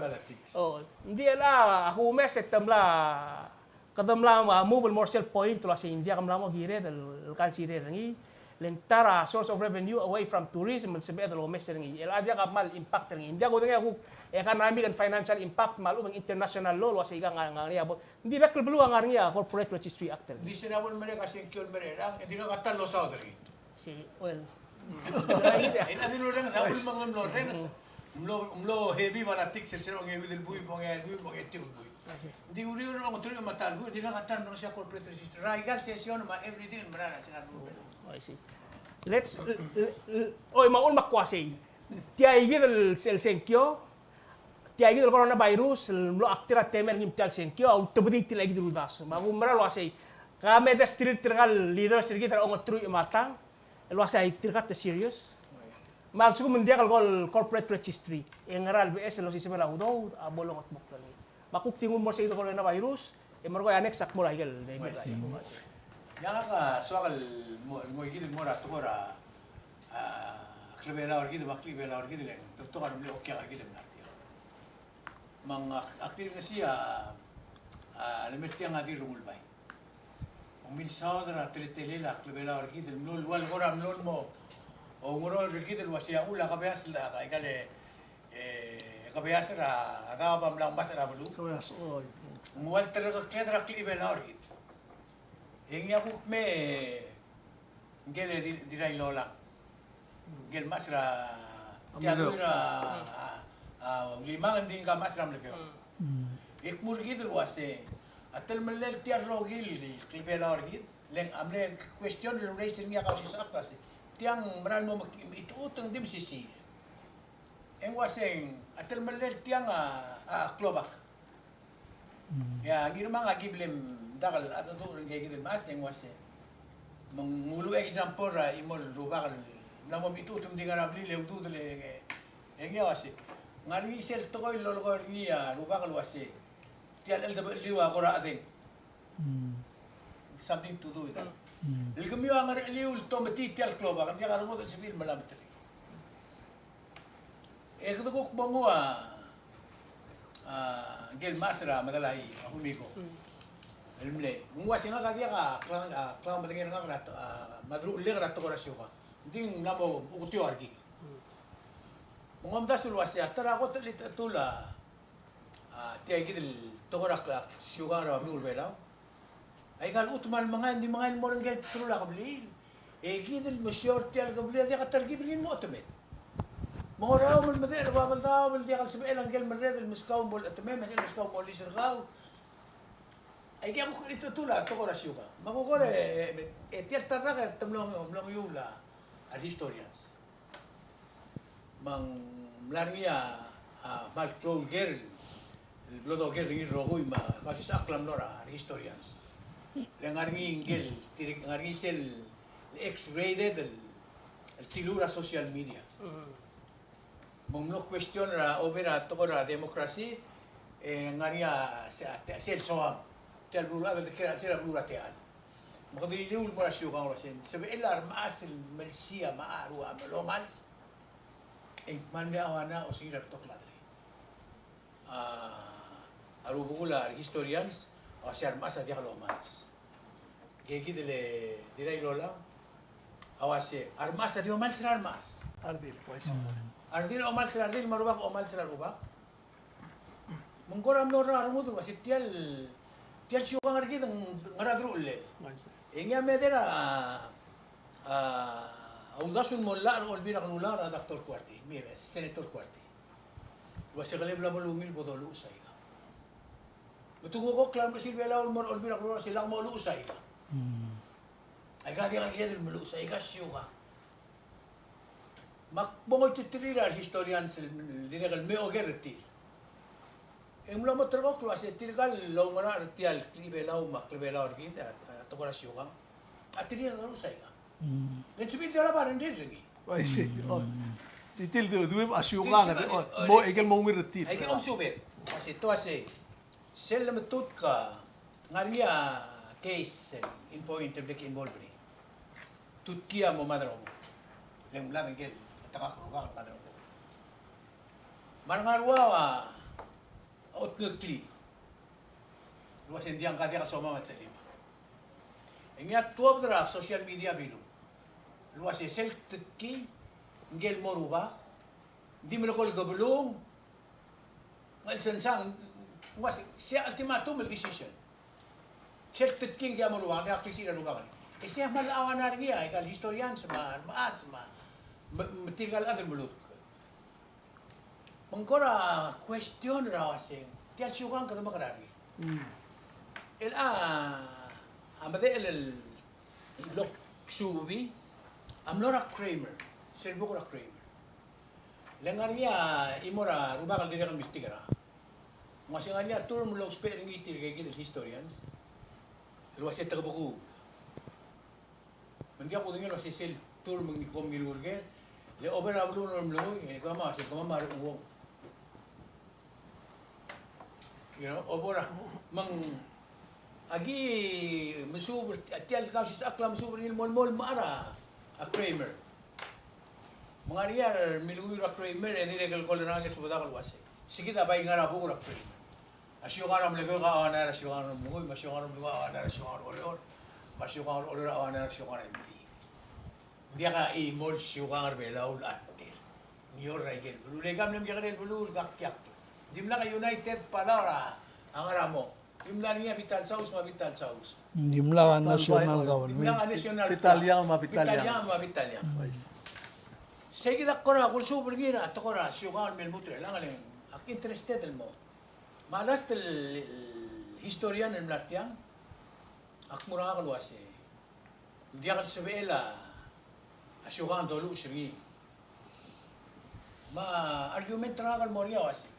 oh ndi la aku mes etamla kadamla mobile morsel point to la se india kamla mo gire del consider ngi lentara source of revenue away from tourism sebel del mes ngi el adia kamal impact ngi india ko denga aku economic and financial impact malu ng international law wasa iga ngari abot ndi bekal belu ngari corporate registry act Di sinabon mereka kasi kiyon mereka, hindi ka katan lo sa odri. si well Ina dinurang sa ulmang loreng. Umlo heavy malatik sa sirong heavy del buy mo ng etiu buy. Di uri ang otro matal buy, di na katan no siya corporate registry. Raigal session ma everything marana sinabi. I see. Let's oy maul makwasay. Tiaigi del senkyo. Tiaigi del coronavirus lo aktira temer nim tial senkyo au tebedi tilagi dul das. Magumra lo asay. Kame des tirgal leader sirgi tar ongot tru matang. Lo asay tirgat serious. Mal suku mendia kal corporate registry. Engaral BS lo sistema la udo abolong at buktali. Makuk tingun mo sa ito coronavirus. E margo anex sak mo la higel. Yang ka soal mo igil mo ra tokora klebela orgid bakli bela orgid le doktor kan beli okya orgid na mang aktif na siya lemert yang adi rumul bay umil saudara teletele la klebela orgid mlol wal gora mlol mo o ngoro orgid el wasia ula kabeas la igale kabeas ra ada ba mlang basara bulu Kabayas, oy. mual terus kedra klebela orgid Yang aku me gele dirai lola. Gel masra Amilo. tiadura limang din ka masra mleke. Ik murgi del wase atel melel tiar rogil klibela orgid leng amle question lo raising niya kasi sa klase. Tiang beral mo itu utang dim sisi. Eng waseng atel melel tiang klobak. Ya ngirma nga giblem dagal at ito rin kaya mas yang wase mangulu example ra imol rubak namo itu tum di garabli le udu le engi wase ngari sel to ko lol ko ni rubak wase tial el liwa ko ra ading something to do with that el kami ang liul to mati tial kloba kan dia karo mo civil malamat el ko ko bongo gel masra madalai humiko elmle ngwa singa ka dia ka klang madengin nga rat madru le rat ko rasyo ka ding nabo ukutyo argi mongom dasul wasi atara ko telit tula tiay gidil tokorak syuga ra nul belaw ay kal utmal mga hindi mga moron gel tula kabli gidil masyur tial kabli dia ka targibin mo otomet مهراو من المدير وابل داو بل ديال سبع لان قال مريض المسكاو بول تمام مثل المسكاو بول يسرغاو اي جابو خليتو تولا تقرا شيوكا ما بقول تير ترغ تملون يولا الهيستوريانز من ملارميا مال كلون جير البلودو جير روغوي ما كاسي اقلم لورا الهيستوريانز لانغارمي جيل تيري غارمي سيل اكس ريدد التيلورا سوشيال ميديا Munglo question ra obera tokora demokrasi ngania sel soam tel bulu abel kira sel bulu teal magdi liul mora shu kan rasen sebe elar maas melsia maaru amlo mals en man me awana o sira tokladre aru bugula historians o ser mas dia lo mals gegi dele lola awase armas dio mals armas Ardil, pues. Ardil o mal será ardil marubak o mal será rubak. Mengkoram nora armudu masih tial syukur argi dengan ngaradru le. Ingya medera undasun molar o birak nular a doctor Kuarti, mire senator Kuarti. Wasigale bla malungil bodolu usaiga. Betugo ko klam kasi bela ol mor ol birak nular silang mo lu usaiga. Ay gadi ang gedi mo lu usaiga syukur. Makbongoy titirira historian dinagal me ogerti. Emlo motrok lo ase tirgal lo mara artial klibelaw maklibelaw orgin at tokora syuga. Atirira lo saiga. Len subit dala baran dirgi. Pues sí. Ditil de duem asyuga mo egel mo mirti. Ay ka subit. Ase to ase sel metut ka ngaria case in point public involved. Tutkia mo madro. Lem langel takakrugang padang ko. Marngarwa outnutli. Luwas hindi ang katiyak sa mga matsalima. Ingat tuwab dara social media bilu. Luwas self-tutki ngel moruba. Hindi mo nakol gabulong. Ngalsansang was siya ultimatum decision. Self-tutki ngel moruba. Kaya kisira lugar. Siya malawan na rin niya. Ikal historian sa maas tinggal ada mulut. Mengkora question rawasing. Tiap syukur kita makarari. Amade el lok subi. Amlora Kramer. Serbukora Kramer. Lengarnya imora rubakal dia kan mistikara. Masinganya turun mulok spelling itir kayak gitu historians. Luasnya terbuku. Mendia ko dengan luasnya sel turun mengikom milurger. Le over ablu normal kama se kama mar uong. You know, obora mang agi mesubur tial kausis aklam mesubur il mol mara a Kramer. Mangariar milui ra Kramer ni legal kolera ke subada kalwase. Sikita bay ngara buku ra Kramer. Asyo karam lego ka ana asyo karam mui masyo karam lego ana asyo karam olor. Masyo karam olor ana asyo karam. Dia ka imol syukur belaul atir. Niyor raigel. Bululegam nem jagan bulul kakyak. Dimla ka United palara ang aramo. Dimla niya vital saus ma vital saus. Dimla national Dimla government. ka national. Bitalyang mabitalyang. Bitalyang mabitalyang. Sige dak kora kul super gira to kora syukur mel mutre lang aleng. Ak interested mo. Malas tel historian en lartiang. Ak mura ka luase. Dia ka sebela asyukan dulu segi. Ma argument teragal moria wasi.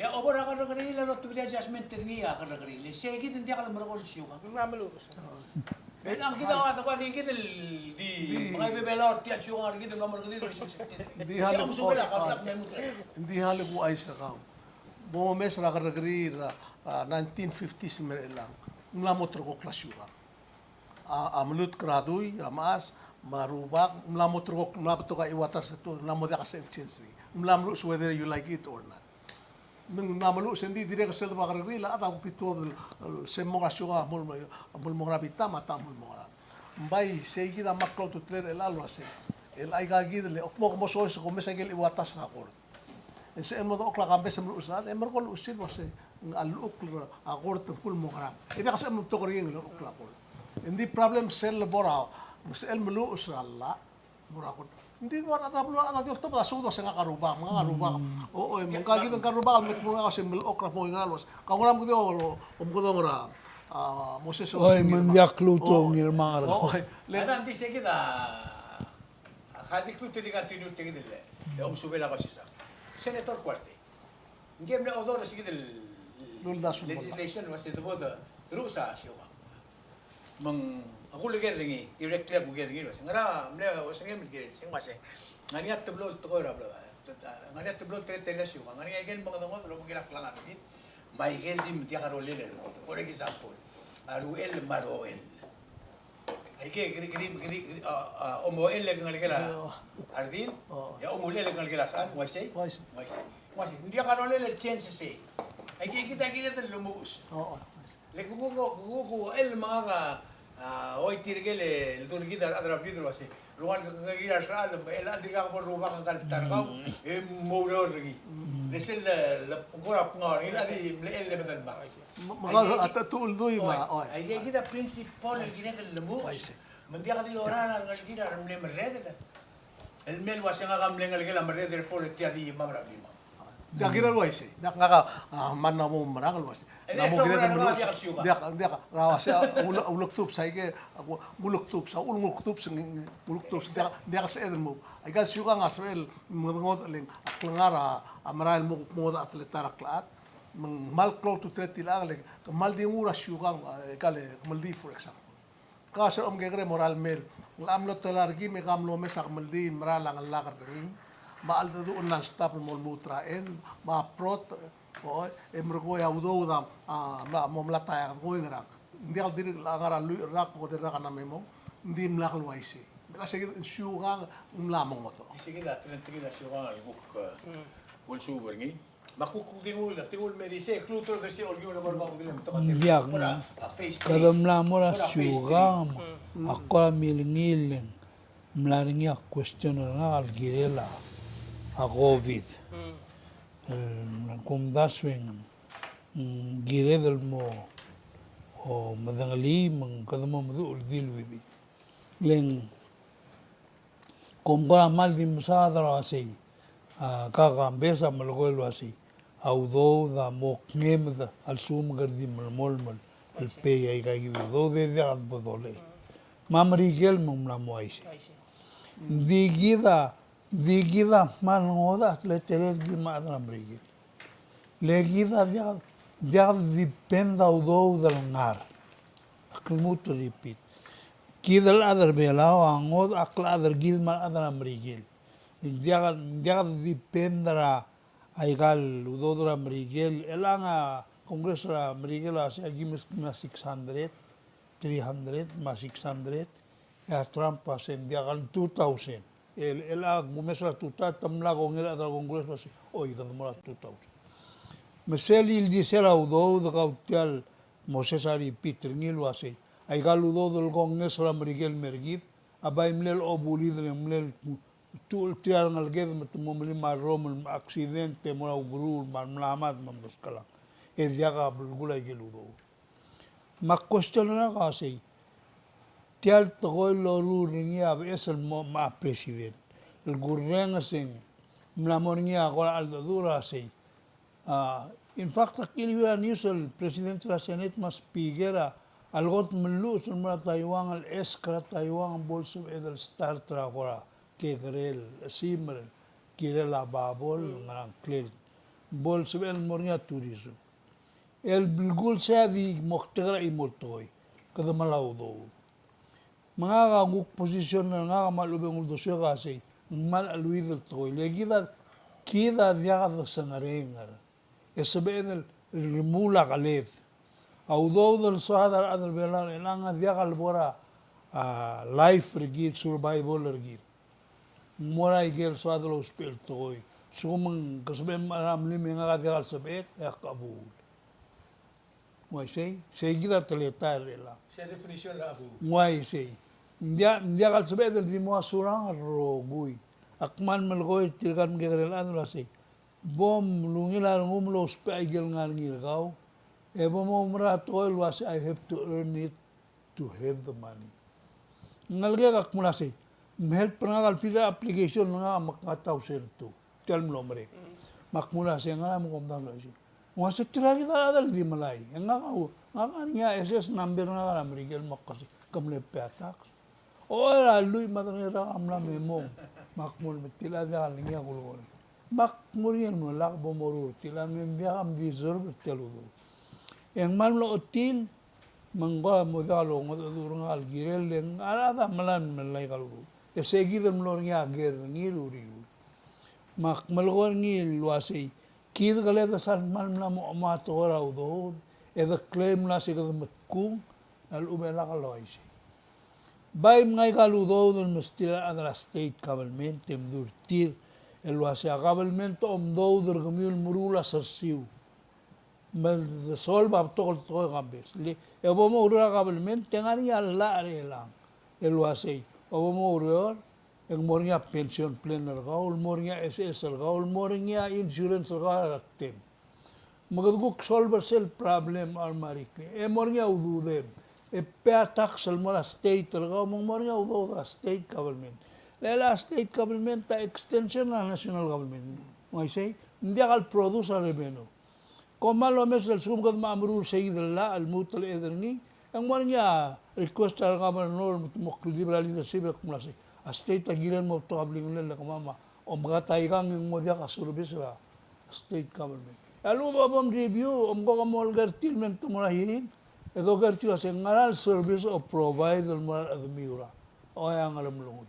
Ya obor akan rakari la rot bila adjustment ternia akan rakari. Le segi tindia kala merokol syuka. Mamalurus. Ben ang kita wa takwa din kita di mga bebelor ti asyukan kita nomor kadi ro syuka. Hindi Siya halos musubela kaslak men mutre. Hindi halos ko ay sa kam. Bomo mes rakari 1950s mer lang. Mlamotro ko klasyuka. Amlut graduy ramas marubak mlamotro mlamoto ka iwatas ito namodya ka sa exchange. Mlamlo whether you like it or not. nung namalu sendi dire ka sel bakar rila ata pitu semora suga mul mora bitama ta mul mora mbai sei kita maklo tu tler el alwa se el ai ga gid le okmo mo so ko mesa gel iwatas na kor en se mo okla kambe sem usat e merkol usil wase al ukla a kor tu kul mora ida kasem to koring lo okla kor indi problem sel bora sel mulu usalla mora kor hindi war ata blo ata dio top asu do senga karuba mga karuba o mga gid karuba met mo kasi mel okla po ngalos kanguram ko dio o mo do ngora Moses Oy, mandiak luto ngir mangar. Lena anti se kita hadik tu tadi kan tinu tegi dile. Ya subela kasi sa. Senator Cuarte. Ngem le odor si kita legislation was it boda rusa siwa. Mang aku lagi ringi directly aku ringi was. Ngara mle was ngem gel sing was. Ngani at tablo to ko ra bla. Ngani at tablo tele siwa. Ngani again mga damo lo ngira klangan ni. Mai gel dim dia karolele. For example, aru el maro el. Hay que omo el le ngal gela ardin ya omo el ngal gela san waisei dia karolele chance se. Hay que kita del lumus. Le kuku el maga hoy tirgele el durgida adra vidro así. Luan que gira sal el andiga por ruba kan targau e mouro rigi. Lesel la pura pngor ila di el bedal ba. Magal ata tul dui ma. Ay kita principal el gine el lumus. من دي غادي لورانا الجيرة رملي مريدة الميل واسنا غاملين الجيرة مريدة الفول التيادي ممرا بيما dia kira waisi dia ngaka mana mo marangal waisi na mo kira dia rawase uluk tup sai ke uluk tup sa uluk tup sing uluk tup dia se eden mo ai gas suka ngasel ngot ling aklangara amral mo mo atletara klat mal klo tu tretila le mal di ura suka kale mal di for example kasar gegre moral mel lamlo tolargi me gamlo mesak maldi maralang lakar ring ma aldo unan stap mol mutraen ma prot o emrgo ya udo da ma momlata ya ko ngra ndial dir langara lu rak ko dir kana memo ndim lakal waisi bela seguir suga la mongoto seguida trentriga suga al buk wol suberni makuku tingul medise klutro de se olgi una gorba udile Ndiak na. Kadam la mora sugam. Akola milingileng. Mlaringi a question na al girela. A COVID. Kum daswing. Gire del mo. O madangali mang kadamo madu uldil wibi. Leng. Kum ba mal di musadara asay. Kaka besa malgoel asay. Audou da mokngem da al sum gardi malmolmal al pei ai ga do de ad bodole mamrigel mumla moise digida mal ngoda atletele gi madra mrigel legida dia dipenda audou del ngar akmut repeat kidal adar belao angod akladar gid mal adra mrigel dia dipendra aigal udodra Miguel elanga Congreso Miguel hace aquí más 600 300 más 600 ya Trump hace diagal 2000 el Congreso tuta tamla con el otro Congreso hace hoy cuando mora 2000 meseli il dice la udo de cautial Moses ari Peter ngilo hace aigal udo del Congreso Miguel mergid abaimlel obuli del mlel tu tiar ngal ged met momli ma rom accidente mo grul ma mlamat ma muskala e diaga bulgula geludo ma question na ka sei tial to lo ru ringia es el ma president el gurren sen mlamonia ko al dura sei in fact aquel news el presidente de la Senate mas pigera algot mlus ma Taiwan al escra Taiwan bolso edel star tragora que grel simren que la babol nang clear bol sebel mornya turismo el bulgul savi moktegra imoltoy kada malaudo mga nguk position nga malube nguldo sega sei mal aluid toy legida kida viaga sangarenga esbel remula galet audo del sadar adal belar elanga viaga albora life regit survival regit morai gel sadlo spel toy sumang kasabay maram limi nga kadikal sabet kabul. Why say? Say kita teletar la. Sa definition na abu. Why say? Dia kal sabet di mo surang rogui. Akman malgoy tilkan gerelan la say. Bom lungila ngumlo spagel ngal ngirgaw. Ebo mo mratoy was I have to earn it to have the money. Ngalge kak mula say. Help pernah pila application nga makataw sento. Tell mo nombre. Makmula say nga mo komdang lo say. Wah setira kita adal di malay. Nga niya SS number nga kala Miguel makasi kamle petak. Ora lui madangira amla memo. Makmul metila da lingia kuloni. Makmul yan mo lak bomorur tila membia am deserve teludo. Yang mal lo otil mangga modalo ngodurung al girel yang ada malan melai kalu. Seguido mlor ngia ger ngiruri. Mak malgor ngil wasi kid gale da san mal na mo mato ora udo e da claim na se gada matkung al ubela kaloisi. Bay ngai kaludo dun mestira adra state government tem durtir el wasi a government om do dur gamil murula sarsiu. Mal the solve up to gambes. Le e bomo ura government tengani alla arelang. El wasi omo urior ang mornya pension plan gaul mornya SS gaul mornya insurance raktem magaduguk solve self problem armarikne e mornya ududem e pa tax mora state gaul mornya udu state government lela state government ta extension na national government mo say hindi kal produce revenue komalo mesel sumgad maamrur sayidalla al mutal ederni ang mornya request al governor mukliberal leadership kumlasi a state agilan mo to abling nila kamama o mga taygang yung modya ka service la state government alu babam review ko kamol gartil men tumurahin edo gartil sa ngaral service o provide mo admiura o yang alam lungoy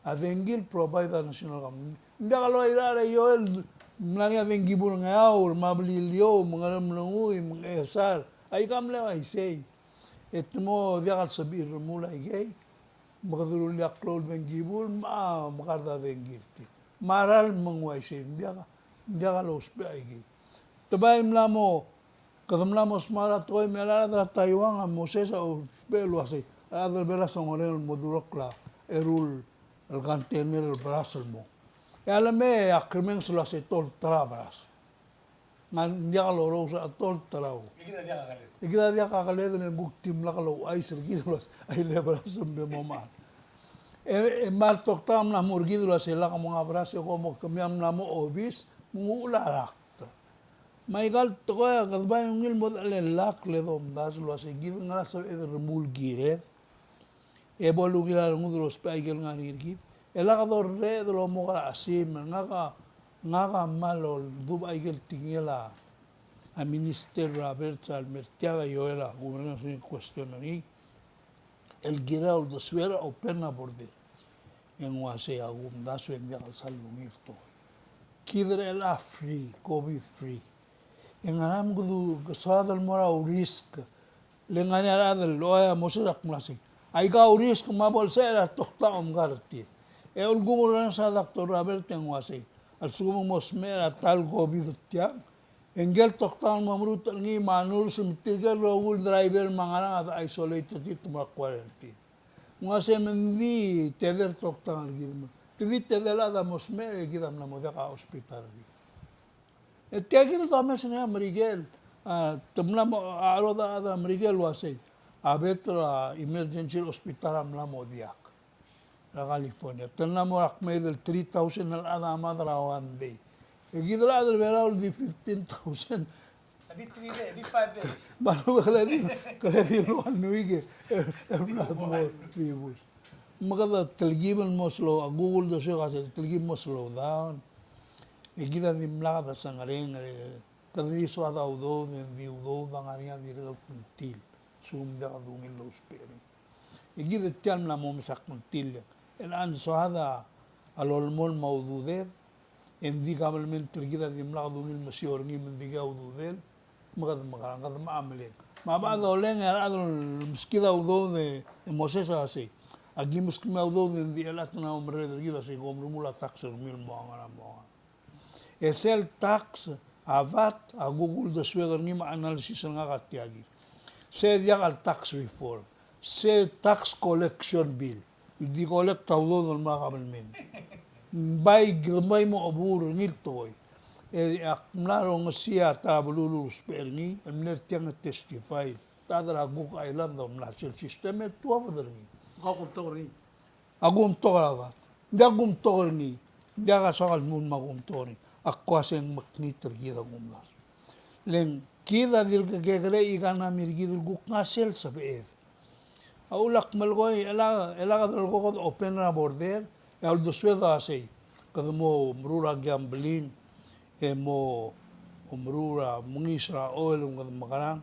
avengil provide the national government hindi kalo ira yo nani avengibur ngaw mablilyo mga alam lungoy mga esar ay kamle ay say etmo diakal sabir mula igay makadulul yaklol bengibul makarda bengirti maral mangway say diaka los paigi tabay mlamo kadamlamo smara toy melala da Taiwan a Moses o pelo asay adal bela songorel modurokla erul el container el brasel mo alame akrimen sula se tol trabras man diaka lo sa tol traw Ikita dia kakaledo na buktim la kalau ay sergidulas ay lebras sambe mama. Mal toktam na murgidulas sila ka mga abrasyo ko mo kamyam na mo obis mungularak. May gal to ko kadbay ngil mo lak ledom das lo seguido nga sa remul gire. E bolu gira ngudulos paigel nga nirgit. Ela ka dorre do mo ka asim nga ka malol dubay gel tingela. A minister Robert Salmertiaga yoela gubernador sin cuestión ni el girao de suera o perna borde en wase agum da su en al salumir to kidre la free covid free en aram gudu sadal mora risk le nganya adal loya mosak mlasi ai ga risk ma bolsera tokta garti e ul gubernador sa doctor Robert en wase al sumo mosmera tal covid tiang Engel toktan mamrut ngi manur sumtigal rogul driver mangana ada isolated itu ma quarantine. Ngase mendi teder toktan girma. Tivi tedela da mosme gidam na moda ka hospital. Tiagil to ames ne Miguel tumla aro da Miguel wase. Abetra emergency hospital amla modiak. La California. Tenna mo akme del 3000 al ada madra one day. Gitu lah ada berapa di 15,000. Di 3 days, di 5 days. Baru kalau di luar nuige, berat mau ribus. Maka tergiban mau slow, Google tu saya kasih tergiban mau slow down. Kita di melaka sangareng, kalau di suatu udo, di udo bangarnya di real pentil, sumber kadungin lo speri. Kita tiang nama masak pentil. Elan suatu alolmol mau dudet. Endi government tergida di mlaqdungil masior ngi mendiga ududel magad magarangad maamelin mabado oleng adol mskida udo de Moses así aquí muskima udo de elat na umre tergida se gomrumula taxer mil moanga Esel tax avat agugul da suegar ni ma analysis nga katiagi. Se diagal tax reform. Se tax collection bill. Di collect tawdo ng mga kabalmin. Bay gmay mo abur ngil toy. Akmlaro nga siya tabululus perni, amnet yang testify. Tadra guk island of national system et tuwa madarni. Kau to rin. Agum torawa. Dia agum torni. Dia kasakal mun magum torni. Ako aseng makniter kita gumlas. Leng kita dil kegere igana mirgidul guk ngasel sabeet. Aulak malgoy ela dalgo open na border. Al dosweda asay. Kada mo mrura gambling. Mo mrura mungisra oil kada makarang.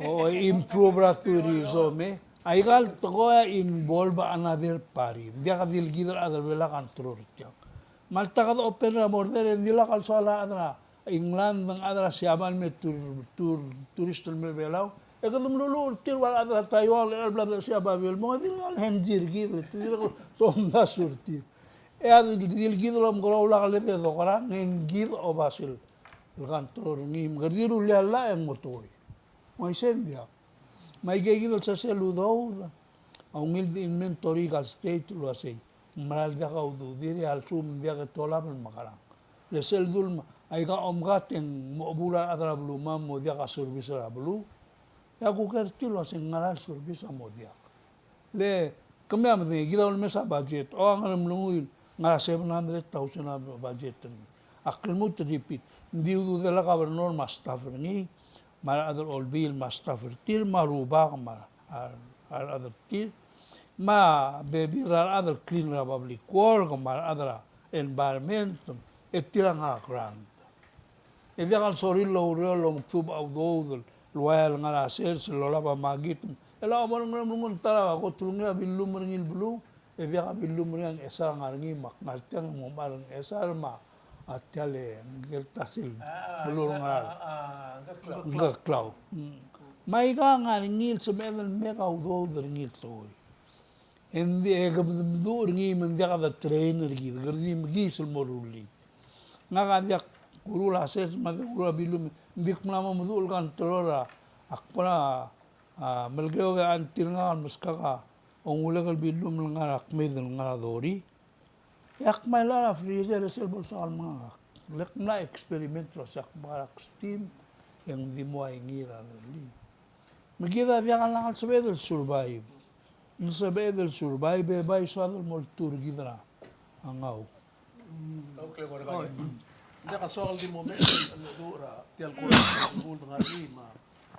O improve ra tourism. Aigal togoya involve another party. Dia kadil gidar adar bela control tiang. Malta kada open na border endila kalsala adra. England ng adra siaban me turistal me belaw. Kadum lulu tirwal adra Taiwan albla siaba bel mo dil henjir gidar tidil tomda surti. Dil gidar am grawla kalete dokara ngid obasil. El control ngim gardiru lalla en motoy. Mo isendia. May gigil sa seludo ang mildi inventory gal state lo asay maral dia ka udu diri al sum dia ka tola men makarang le sel dul ay ka omgat en mo bula adra blu mam mo dia ka service ra blu ya ku ker tilo sen ngaral service mo dia le kami am de gidol mesa budget o ang lumlunguin ngara 700,000 na budget ni akil mo repeat di udu de la gobernador mas staff ni mar other all bill master tir maruba mar other tir ma baby other clean public work mar other environment etirang akran e dia kal sori lo mktub au do loyal ngala sel lo la magit ela mo ngun tara ko tulunga bilum ringil bulu e dia ka bilum ring esa ngarngi mak ngartang mo marang esa ma atale ngel tasil bulu ngal Enggak klau. Mai ka nga ngil sa medal meka udo ngil toy. Endi egam dur ngi men dia ka trainer gi gardi mgi sul moruli. Nga ka dia kurula ses ma kurula bilum bik mlama mudul kan trora akpara malgeo ga antir nga muska ka ongulegal bilum nga akmed nga dori. Yak mai la freezer sel bolsal mga lek na experiment ro sak barak steam yang di mo ay ngira li. Magida dia kan lang sabi del survive. Yung sabi del survive bay so adol moltur gidra angaw. Kau clever ka. Dia ka soal di moment dura tial ko bul dengan lima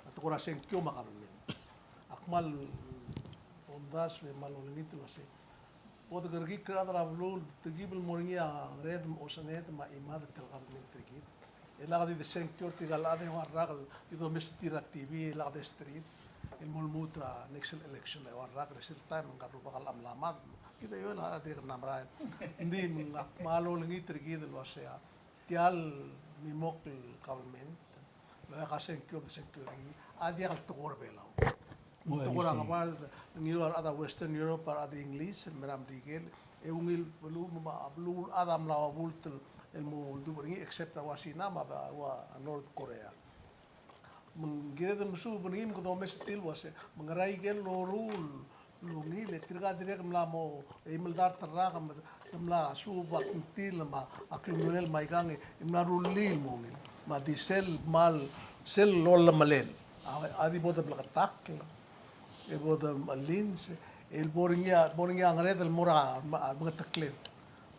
atau kura sengkyo makamen. Akmal ondas le malolingit wase. Pod gergi kradra blul tigibel moringia red osanet ma imad telgam tigib. Elagdi de security galade warragal ido mistira TV lagde street el mulmutra next election warrag result time garu bakal amlamad kita yo la de namra ndi malo lingi trigid lo sea tial mi mok government la ka security adia al togor belao togor ngabar ngiro ada western europe ada english meram digel e ungil blu adam la bultul el mundo beringi except wasina ma wa North Korea mengira dem su beringi ko domes til wase mengarai gen lorul lungi le tirga direk mlamo e mildar terra kam mla su ba til ma akrimel maigang imna rulil mongin ma di sel mal sel lol malel adi boda blakatak e boda malins el boringia ngred el mora mga taklet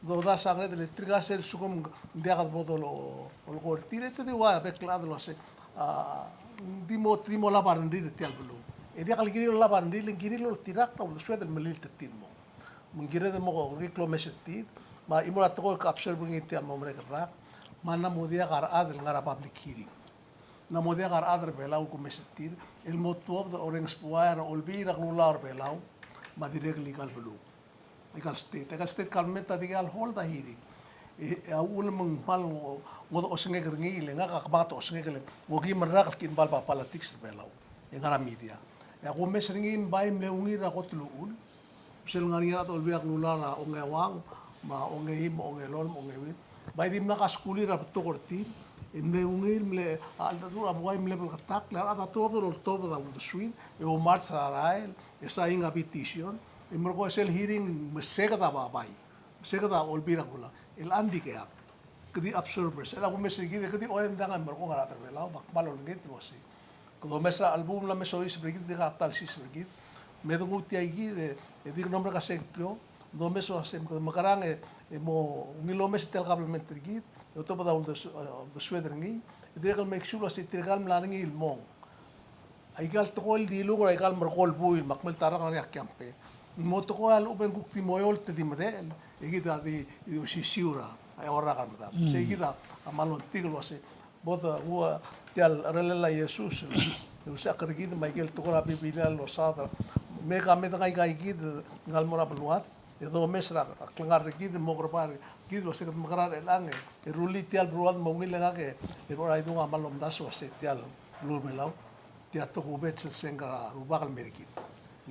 do sangre de electrica ser sukum diagat botolo o cortire te de wa be clad lo se dimo la barndi de tial blu e dia kali la barndi le giri lo tirak no so del melil tetimo mun gire de mo riclo mesetit ma imora to ko capture bungi tial mo mre rak mana modia gar adel ngara public hearing na modia gar adel belau ko mesetir el motu of the orange puara olbira glular belau ma direk legal blu Legal state kalmeta digal holda hiri. Awul meng mal ngod osnge gerngi le nga kakbato osnge le ngogi merak kin bal politics belau. Ngara media. Ya ko mes ringin bay me ungira ko tuluul. Sel ngari at olbiak nulala o ngawang ma onge mo onge lol mo onge wit bai dim na ka skuli ra to korti imle ungil mle alda dura boy mle bel katak la ada to do to da do swin e o march rael esa inga petition imro ko sel hearing mesega da bai mesega da olbira kula el andi ke kedi observers ela ko mesegi kedi o en danga mer ko ngara tervela bak balon ngit wasi ko mesa album la meso is brigit de gatal sis brigit me do nguti ai de dir nombre ka sekyo do meso asem ko makarang mo ngilo mes tel kablement brigit eu to da do sweder ngi de gal make sure si tirgal mlaring il mong ai gal to kol di lugo ai gal mer kol buil makmel tarang ani akyampe mo to kol uben gukti moyol te di model igita di si siura ai ora kan mata se igita amalon tiglo ase boda ua tial relela Jesus eu sa kergid Michael to kora bibila lo sadra me ka me ngai gai gid gal mora beluat e do mesra klangar gid mo gropar gid lo se ka magrar elange e ruli tial bruad mo ngi lega ke e ora i dunga malom daso se tial blur melau tia to ku bet senga rubagal merkit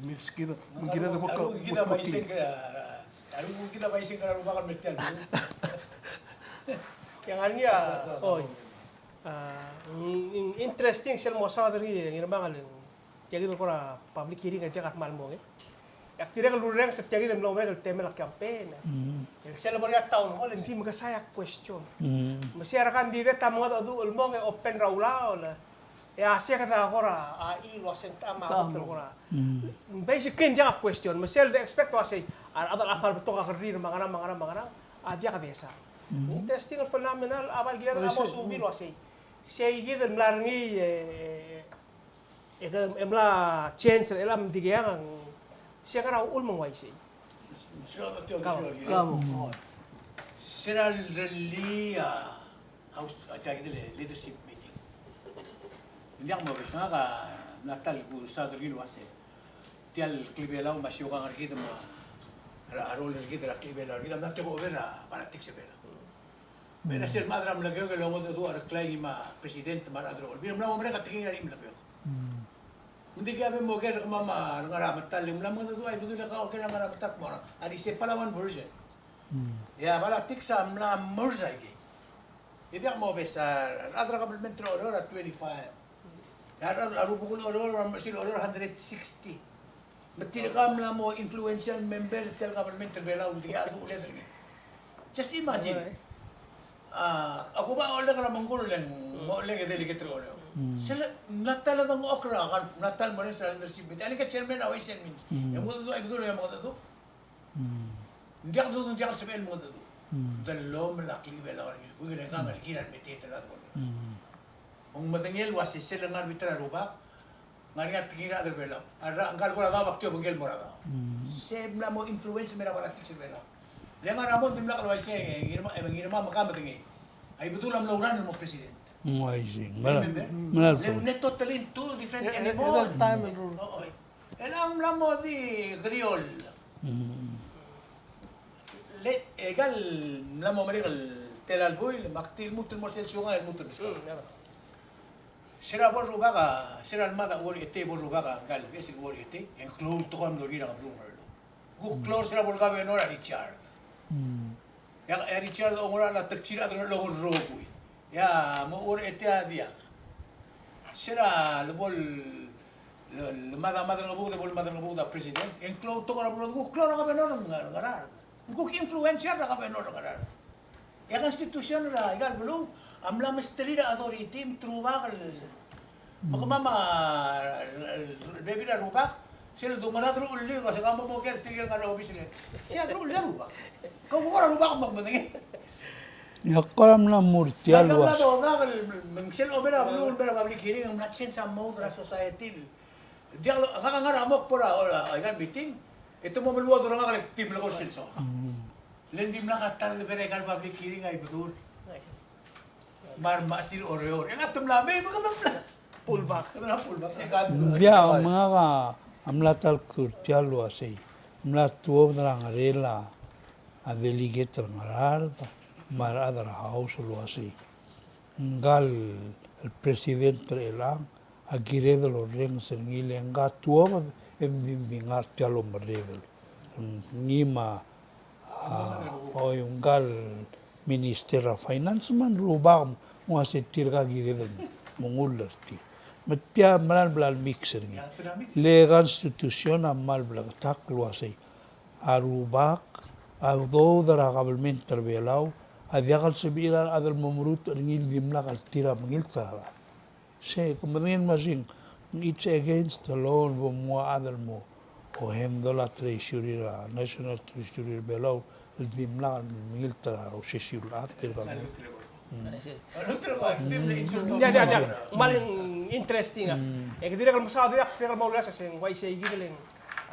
mil skid ngira de ko kita mai senga aru kita mai senga rubagal mertial yang hari ya oi interesting sel mo sa dari ngira bangal jadi to kora public hearing aja kat mal mo yak tira kalau reng setiap kita belum mereka tema la campaign el sel boria town hall en film ka saya question masih ada kandidat tamu ada du ulmong open raula ola ya asia kata kora ai lo senta ma betul kora basically dia question masih the expect was say ada apa betul ka rir mangana adia ka desa interesting phenomenal abal gira amo subi lo say say gitu melarngi emla change elam digang siya ka raw ulmong wai say kamu será rally house aja gitu leadership meeting hindi ako mabisa ka natal ko sa dagil wase tial klibela o masyo ka ngarkita ma arol ngarkita la klibela ngarkita natte ko vera para tikse vera mena ser madra mlagyo ke logo do ar klay ma president mar adro bi mla mo mereka tingin na imlagyo hindi kaya mo kaya mama ngara matal mla mo do ay do la ka okay ngara matak mo adi se palawan version ya para tiksa mla morza gi hindi ako mabisa adra kabelmentro orora 25 arubukul oror masin oror 160 matinakam la mo influential member tel government bela undi adu ulit just imagine ako ba ola ka manggol lang mo lang delegate ro sila natal ang okra kan natal mo rin sa leadership ali ka chairman away sen means yung mo do ay gulo yung mga do hindi ako sabihin mo do dalo malaki bela rin uy lang ka malikiran metete la do ang matangel was sila ngar bitra rubak ngari at tingira der bela ara angkal ko la waktu bangel morada seb na mo influence mera para tikse bela yang ramon timla kalau ise ngirma makamatenge ay betul am lauran mo president Ay, sí. le totally two different anymore el time el rule el am la mo di griol le egal la mo meril telalboy maktil mutul morsel sunga el mutul sira bor rubaga sira almada wori ete bor rubaga gal besi wori ete include to am lori na blue merlo go close sira bor gabe no Richard ya Richard ora na takchira adro lo rogo ya mo wori ete dia sira lo bol lo mada lo bol da president include to am lo go close gabe no ngara go influencer gabe no ngara ya constitution la gal bulu amla mestrira authority trubak makamama bebira rubak sila dumana dru ulli ko sa kamo mo ker tigil nga obis ni siya dru ulli rubak ko ko rubak magmadangi Yakaram na murtial was. Kaya na mengsel obera blue bera public hearing ang natsen sa modra society dia nga amok pora ayan meeting ito mo belwa do nga collective lago senso lendim na katal bera gal public hearing ay betul mar masil oreor yang atum labe magkamla pullback sekan Dia mga ka amlatal kurtial was ay amlatuo na ngarela a delegate ngararda mar adra house was ay ngal el presidente elang agire de los rings en ilenga tuo en vingar tialo marrevel nima o yung gal Minister of Finance man rubak mga si tirga gigidan mungulas ti. Matya malal blal mixer niya. Le constitution amal blal takluwa say arubak although dara kabelmen terbelau adiakal sebiran adal memurut ngil dimla kal tira mengil tara. Say kemudian masing it's against the law mo adal mo o hendola treasury la national treasury belau dimla kal mengil tara o sesirul atir kami. Dia maling interesting e kadira kal masado yak kal maulas sa sing why say gideling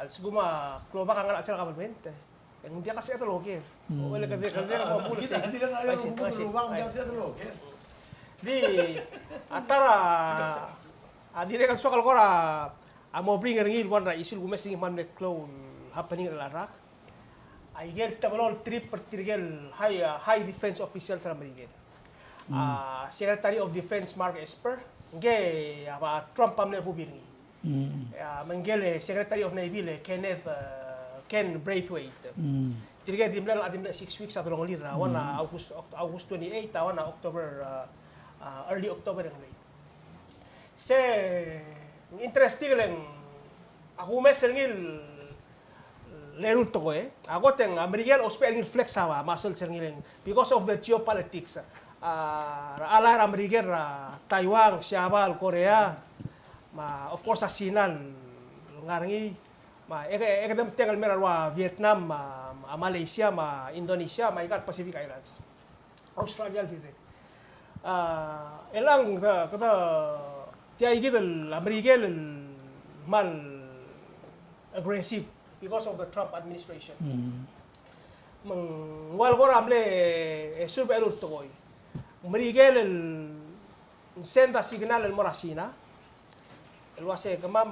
al siguma kloba ka ngala sila kabelmente yang dia kasi ato loger o wala kadira mo pulo say di atara adire kal sokal kora amo bringer ngil one ra isul gumes sing man net clown happening la rak ay gel tabalol trip per tirgel high defense official sa Amerika. Secretary of Defense Mark Esper, nge Trump pamler bubirngi. Mengele Secretary of Navy Ken Braithwaite. Tirga dimlan adim 6 weeks atau longolir wana August 28 wana October early October ng se interesting lang ako mesengil lerul to ko ako teng American ospel flex sawa muscle sengileng because of the geopolitics alar American Taiwan Siabal Korea of course asinan ngarangi ekadem tengal merarwa Vietnam Malaysia Indonesia ikat Pacific Islands Australia vide elang kata tiai gidel American mal aggressive because of the Trump administration wal goramle surbe elur toy Mrigel el senda signal el Morasina el wase kama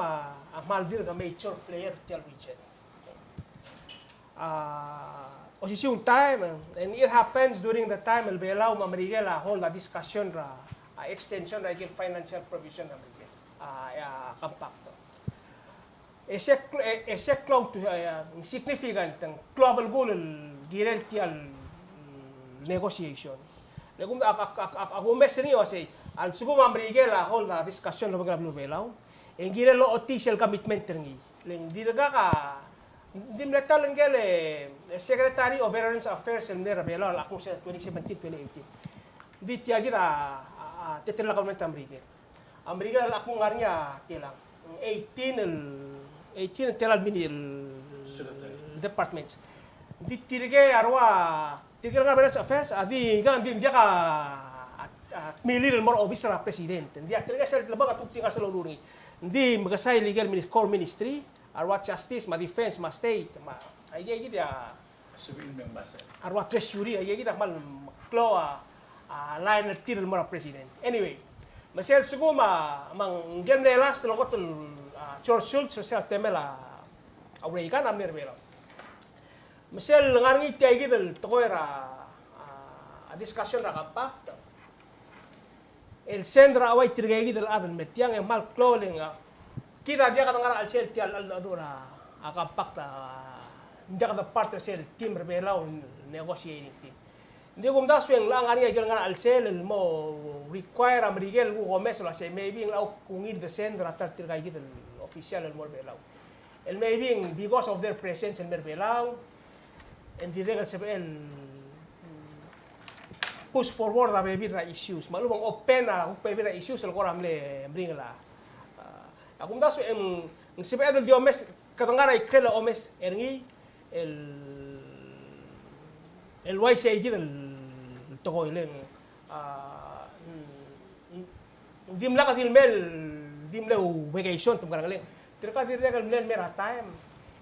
malvir ka major player television osisi un time and it happens during the time el belau Mrigel hold a discussion extension like financial provision Mrigel compact cloud to significant global goal girel tial negotiation Legum ako meseni wase al suguma Mrigel hold a discussion lo bagla belau en girel lo official commitment tengi leng dirga ka dimletal ngele Secretary of Veterans Affairs el nera belau ako sa 2017-2018 di tiagira tetel la government Mrigel ako ngarnya tilang 18 telal mini departments di tirge arwa tigil nga Veterans Affairs adi gan din dia ka milir more officer a president dia tirge sel labag atukti ka sa luluni hindi magasay legal core ministry arwa justice ma defense ma state ma ay dia Sabihin ng masa. arwa treasury ay kita mal klo line tiril more president anyway masel suguma mang gemnelas tolokot George Shultz sa temela away kan amner belo Michelle ngarngi tiay gidel tokoira a discussion ra compact el sendra away tirgay gidel adan metiang e mal clothing kita dia kata ngara al sel tial al adura a compact dia kata partner sel team rebela negotiating team hindi ko mda sweng lang ngari gidel ngara al sel mo require Mrigel ko mes la se maybe nglaw kungid the sendra tar tirgay gidel official el morbelaw el maybe because of their presence in Merbelaw and the regal CPL push forward the baby issues malumang open baby issues el koram le bringla akum daso em CPL del diomes katangara ikrela omes ergi el YCG del tokoileng dimla ka dilmel dimlew vacation tum karangaleng terka di regal mel mera time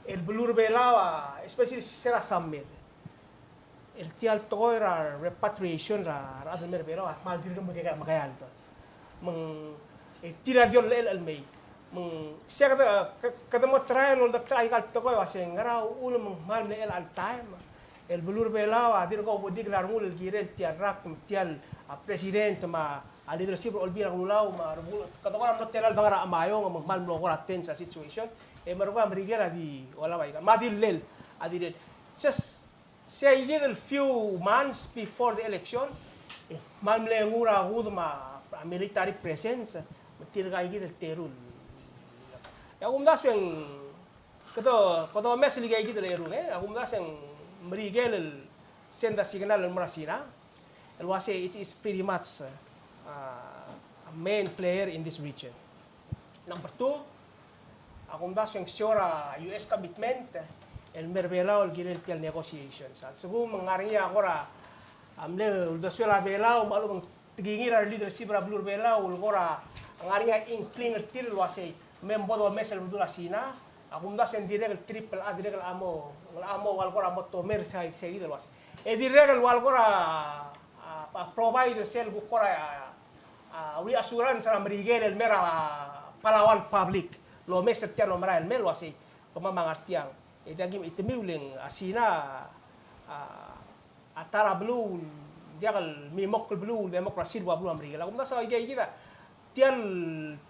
el blur belawa especially sera summit el tial toira repatriation ra adel mer belawa mal dirga magayal to meng tira diol el mei meng sia kada mo trial ol dak tai kal tokoy wase ngara ul meng mal ne el al time el blur belawa dirga obodig larmul el girel tial rak tial president ma a leadership olbira kululaw marubul katakoram no telal dangara amayo nga magmal mo ko tense sa situation e maruga Mrigel di wala bay madil lel adil just Saya did a few months before the election. Mamle ngura ma military presence. Tirga igid el terul. Ya das yang kado mes liga igid el erun das yang merigel el senda signal el marasina. El wase it is pretty much a main player in this region. Number 2, das yang sure US commitment el merbelao el girel tial negotiations. Según mengarnya agora amle ulda belao malu tigingira leadership blur belao ulgora angaria incliner tir wase membodo mesel berdua sina das yang direct triple A direct amo walgora motomer sai gitu wase direct walgora provider sel gukora reassurance sa merigel el mera palawan public lo mesel tiano mera el mel wase pemamangartiang itagim itemiuling asina atara blue diagal mi mokul blue demokrasi dua blue merigel das ay kita tial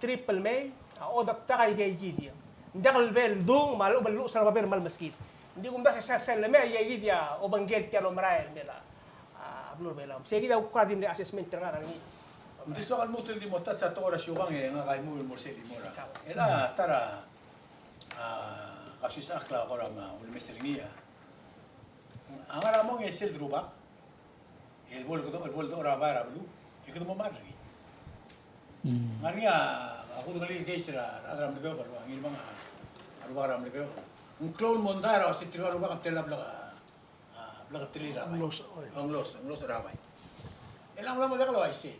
triple may o dakta ay gidi diagal bel dung malu belu sa baber mal masjid hindi das sa selme ay gidi ya o banggel tialo mera el mela blue belam sige daw kadim ni assessment nga kanini Hindi so kan mutil di mo tat sa tora syugang nga kay mo mo seli mo ra. Ela tara kasi sa akla ko ra ma ulmeselingia. Ang ara mo ngesel drubak. El bol do ora bara blu. Ikaw mo marri. Maria ako dali kay sira adram de ko ang ilma arubara mo ko. Un clone mondara si tiro arubak tela blaga trilira. Ang los rabay. Elang mo de ko ay si.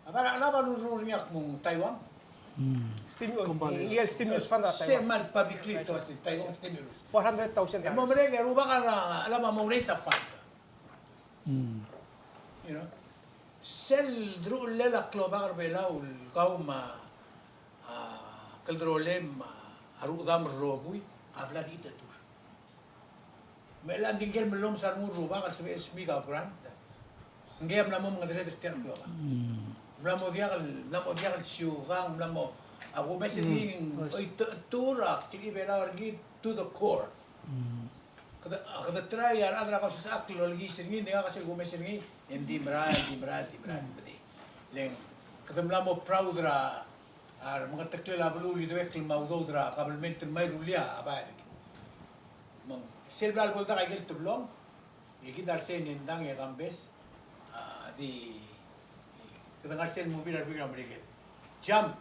Abara alaba nururiak mong Taiwan. Stimulus fund at Taiwan. Seman publicly to Taiwan stimulus. $400,000. Mo mereka ruba kana alama mo resa fund. You know. Sel dru lela klobar belau kauma kaldrolem arudam robui habla ditatur. Melan dingel melom sarmu ruba kan sebe smiga grant. Ngem na mo mga dire term yo. Mlamo diagal syugang mlamo ako meseling tura klibela wargi to the core. Kada try yan adra ko sa aklo lagi singin nga kasi go meseling hindi brad badi. Leng kada mlamo proud ra ar mga taklela bulu li doek maudo dra kabelment may rulia abay. Mong selbal bolta kay gel tublong. Ikidar sen indang ya gambes di kita ngasih mobil ada bikin mereka jump,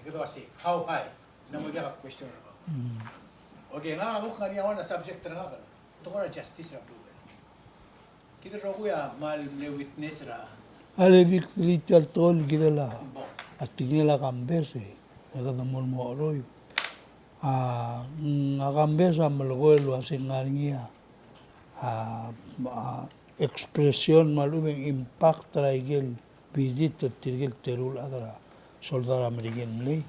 itu asik, how high, namun dia tak question apa. Oke, nggak aku kan yang mana subjek terang kan, itu kan justice lah dulu. Kita ragu ya mal ne witness lah. Ale victory tol kita lah, atingnya lah kambes kata mul moroi. Kambes amal gue lu asing ngaringnya, expression malu impact teragil. Visit tirgil terul adara soldar american mlei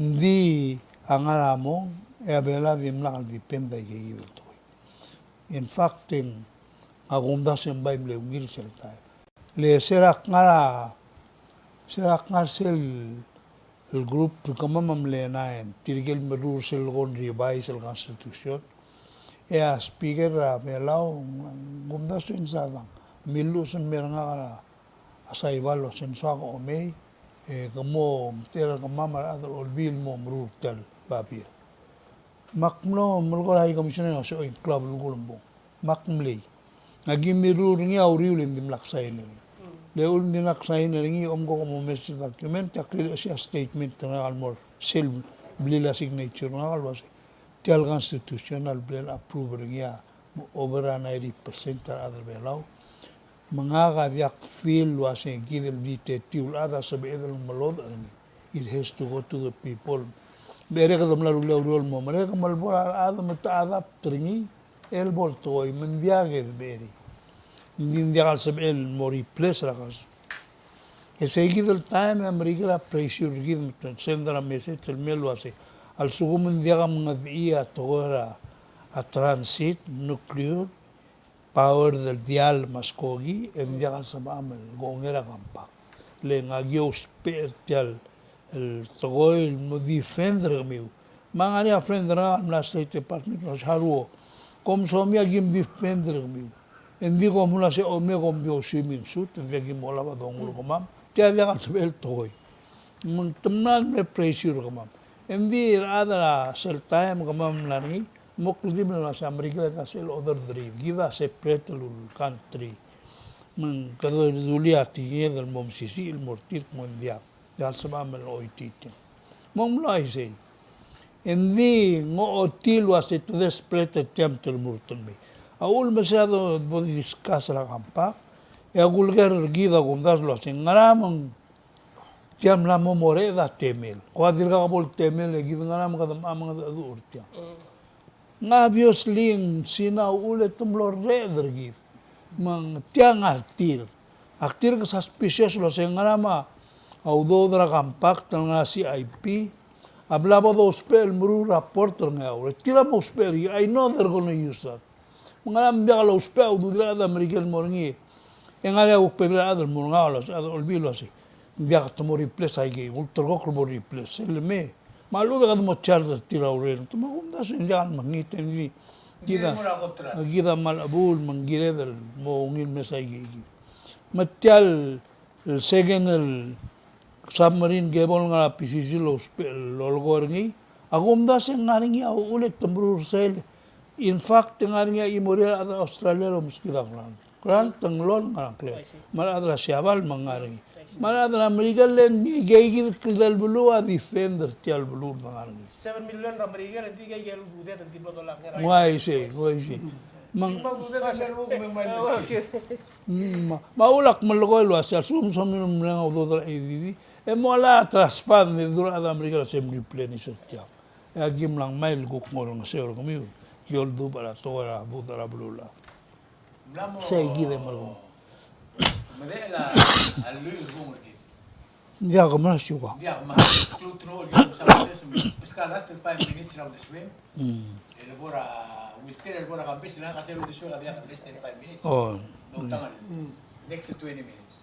di angaramo e abela dimla al dipenda ye to in fact in agunda sem bay mle ngil selta le serak ngara sel el grup como mamle na en tirgil merur sel gon revise el constitution e a speaker abelao gumda sen sadang milusen meranga asai valo sensuak omei kamo tera kamama adar olbil mo mrutal babir makmlo mulgorai komisioner so in club lugulumbo makmlei nagimirur ngi auriul dim laksain leul dim laksain ngi omgo como message document takil asia statement na almor sel blila signature na alwas tel constitutional bill approve ngi over 90% adar belau mengaga diak feel wase gidel dite tiul ada sabe edel malod ani it has to go to the people mereka kadam lalu lalu mo mereka malbor ada mutaadap tringi el boltoy mendiage beri mendiagal sabe el mori place rakas ese gidel time amerika la pressure gid sendra message el mel wase al sugo mendiaga mengadia togora a transit nuclear power del dial maskogi en diagal sabamel gongera kampak le ngagyo special el togoil mo defender miu mangani a friend na la state department no haruo kom somia gim defender mi endi ko mula se o me kom dio swimming suit ve gim mola ba dongul ko mam tia dia kan sebel toy mun temnan me pressure ko mam endi ada sel time ko mam lani mok di la sa amerika ta sel other dream give us a separate country mun kado duliati yedel mom sisi il mortir mon dia dal sama mel oitite mom lai sei endi ngo otil was it desperate attempt to murton me aul mesado bodi discuss la campa e agulger gida gundas lo sengaramon tiam la momoreda temel quadir ga bol temel e gida ngaram ga amang da urtia nga biosling sina ule tumlo reder gid mang tiang artir ka suspicious lo sengarama audo dra campak tanga si IP hablaba do spell muru rapporter nga ore tira mo spell I know they're going to use that ngaram dia lo spell du dra da american morngi engale u pebra da morngalo olbilo así dia to mo replace ai ge ultra go mo replace el me malu da mo charge tira ore to mo unda sen jan mangite ni gida mal abul mangire del mo ungil mesai ge matial el second el submarine gebol nga PCC lolgorngi agumda se ngaringi ulit tembrur sel in fact ngaringi imorial ada australia lo muskila kran tanglol ngakle mar ada siabal mangaringi mar ada amerika len ni geigi kildal bulu a defender tial bulu ngaringi 7 million amerika nanti kayak gel bude nanti $10 ngara wai se mang maulak malgoy lo asal sum minum nang ododra edivi e mola traspan de dura da amerika assembly pleni sortia e agim lang mail guk ngorong seor komi yol du para tora budara blula sei gide margo Madela alul bumurgi. ya como na shuga Dia ma klutro yo sabes pesca last 5 minutes round the swim. El bora wilter el bora campes na hacer lo de suega dia less than 5 minutes. oh No tangan. Next 20 minutes.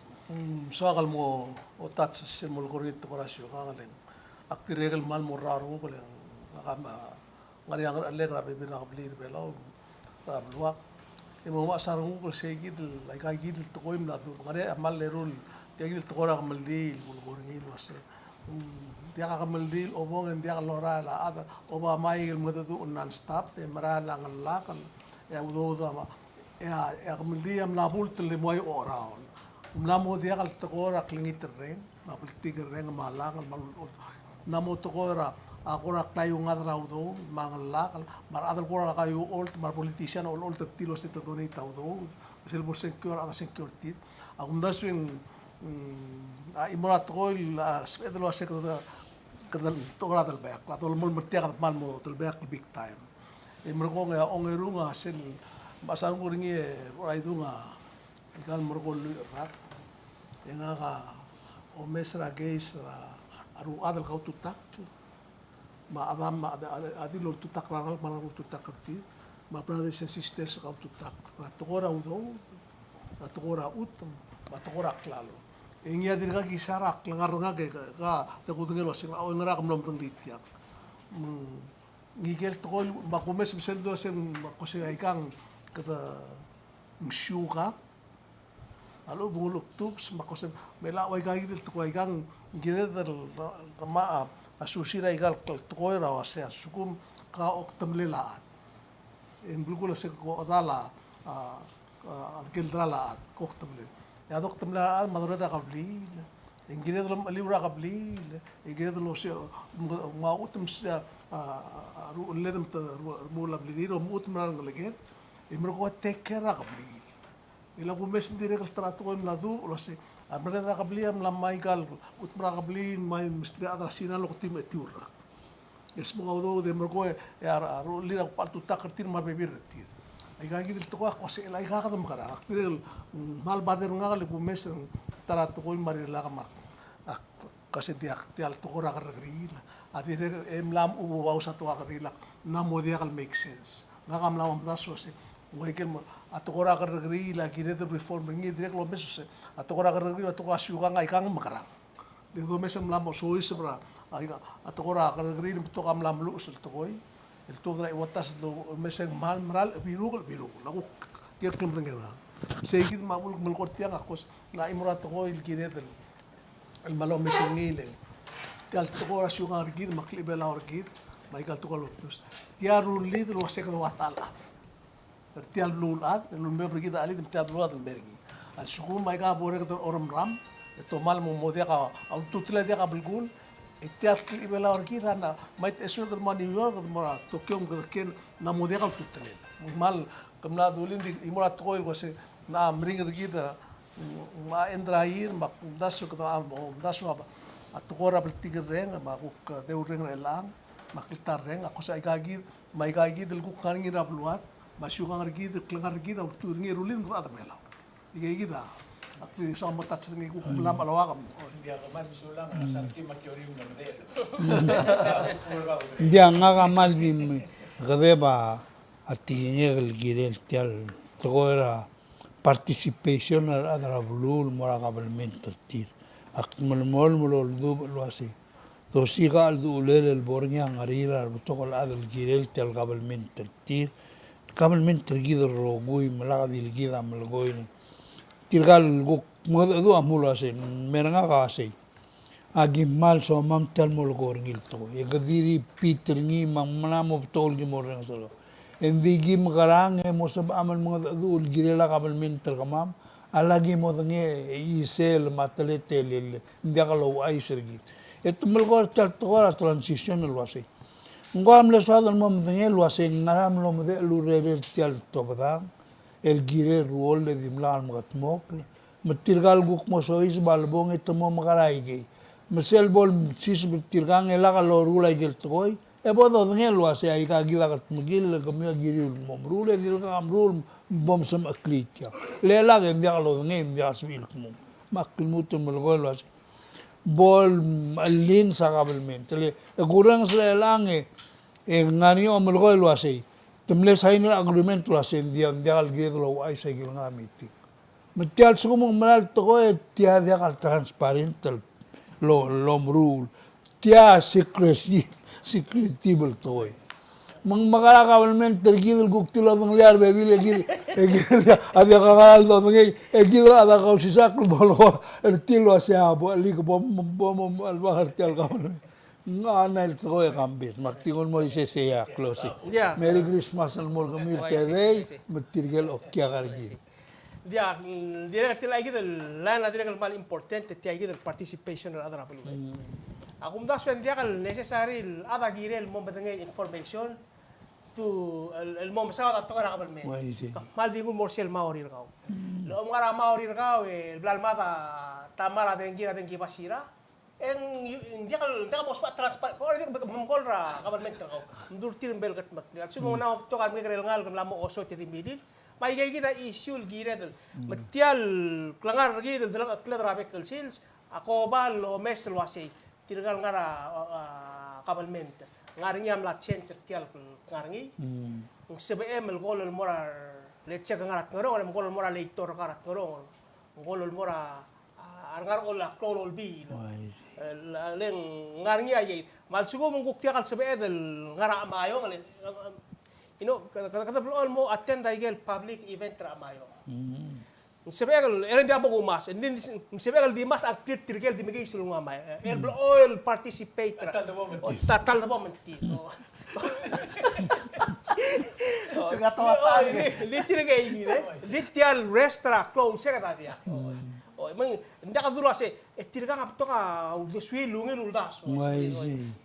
soagal mo o tats se mo gorit to korasyo kangalen aktiregal mal mo raro ko lang ngari ang allegra be bina kablir belaw rabluwa imo ma sarung ko se gidl like I gidl to koim na ngari amal lerul dia gidl to kora kamaldil mo gorngil wase dia ka kamaldil obong dia ka lora la ada oba mai el modadu non stop e mara la ngalakan ya udo ma ya kamaldil am la bult le moy oraon namo dia kal tokora klingit ren mapultig ren malang namo tokora akora kayu ngadra udo mangalakal mar adal kora kayu old mar politician old tilo se totoni taudo sel bor secure ada security agum daswing a imorat ko spedlo se kadal tokora dal back la tol mol mertia mal mo dal back big time imro nga ongerunga sel basang ko ringi raidunga ikan mergol rak yang o mesra geis aru adal kau tutak ma adam adil tutak rangal mana tutak kerti ma brothers and sisters kau tutak tokora udo tokora utum tokora klalo ingia dirga kisarak langar ke ka tekutungel wasing o ngara kamlom tengditia ngigel tokol makumes bisel do sen makose aikang kata msyuka alo bunguluk tups makosem mela wai kagi del tukoi gang gire del rama asusira igal tukoi rawa se sukum ka oktam lela en bulgula se ko dala gel dala ko oktam le ya oktam la madura da qabli en gire del libra qabli en gire del se ma utum se ru ledem ta mula bli ro mutum ngal legen en mergo take care qabli ila ko mes dire kal trato ko nadu lo se amre da kabli am la maigal utmra kabli mai mistri adra sina lo tim etiura es mo gaudo de mergo ya ro lira partu takartir mar bebir retir ai ga gidil to ko se la ga ga makara aktir mal bader ngal ko mes trato ko mari la mak kasi dia tial to ko ra grila adire em lam u wa usa to grila na modial make sense ngam lam daso se Mungkin atokora kernegeri lagi itu reform ini direct lo mesos atokora kernegeri atokora syuga ngai kang makarang di tu mesem lam soi sebra atokora kernegeri itu kam lam lu usul tokoi el tu dra watas lo meseng mal maral biru lagu kir kem ngera segid mamul mul kortia ngakos na imurat ko il kiret el malo mesengile tal to ora sugar gid makli bela orgid maikal to kolotus tia rulid lo sek do watala tial lulat el me brigida ali tial lulat el bergi al suku maika bore ko oram ram to mal mo modia ka au tutla dia ka bulgun tial kli bela orgid ana mait esu ko ma New York ko ma Tokyo ko ken na modia ka tutla mal kamna dulin di imurat ko il ko se na mring rigida ma endrair ma dasu ko dasu at tukora bertiga reng ma kuk deu reng relang ma kiltar reng ako sa ikagid ma ikagid el kuk kangi na pluat ma syukang rigid klengar rigid au tu ngi rulin ko ada melaw ikagid at sa mata sing kuk lam alawakam Dia kaman sulang sarti makiori na mede. Dia ngaga mal bim gadeba atinge el girel tial toera participation adra blul mora government tir akmal mol mol dub lo asi to sigal du lel el bornya ngarira butokol adal girel tial government tir government gid rogui malaga dil gida malgoin tirgal guk modu amulo asi menanga ga asi agi mal so mam tal mol gorngil to e gadiri peter ngi mamna mo tol gi morang solo en vigi magarang e mo sab amal mo dul girela government kamam alagi mo nge isel matlete lel ndiagalo ay sergi et mulgor tal tora transition lo asi ngam le so dal mo nge lo asi ngaram lo mo de lu re tal tobda el gire rol de dimlan matmok matirgal guk mo so is balbong et mo magarai ge mesel bol sis tirgang ela lo rula gel toy e bodo nge lo asi ay ka gila kat mugil kamya giri mo rule dil ka amrul bom sam aklitia lela ge ndiagalo nge ndiasbil mo makil mutu mulgol asi bol alin sa kabelmente le gurang sa lange e ngani o mulgol asi tumle sign agreement lo asi ndial gedlo ay sa gil ngamiti metial sumong malal to ko tia dia kal transparent lo rule tia secretable to mang magala government tergidel guktilo ng liar bebile gid ada kakal do ngi gid ada kau sisak lo tilo sia bo lig bom al bahar tial government ngana el to kambis martingon mo ise sia close merry christmas al mol kamir tv metirgel okya gargi dia lagi del lain lagi del mal importante ti lagi del participation del adra pelu akum das dia kal necessary ada girel mo badenge information to el mo sa to ra kabel me mal dingu morsel maorir kau lo ngara maorir kau el blal mata tamara dengira dengi pasira en dia kal bos pa transparent ko dia mengkol ra kabel me kau ndur tir bel gat mak dia sumo na to kan me ngal kan lamo oso ti midit mai gay kita issue giredel matial klangar gidel dalam atlet rabekel sales ako bal lo mes lo asi tirgal ngara kabelment ngarnya mlat change tial ngarngi CBM el gol el mora leche ngarat ngoro el gol mora leitor karat ngoro gol el mora arngar ola klorol bi leng ngarnya ay mal sugo mungkuk tial CBM del ngara mayo kata belum mau attend agel public event ramayo. Sebegal eren dia bagu mas, ini sebegal di mas aktif tirgel di megi sulung amai. El oil participate. Tatal na menti. Tengah-tengah Litir gay gini, litial restaurant close kata dia. Emang ndak dulu ase tirga ngap to ka uduswi lungi luldas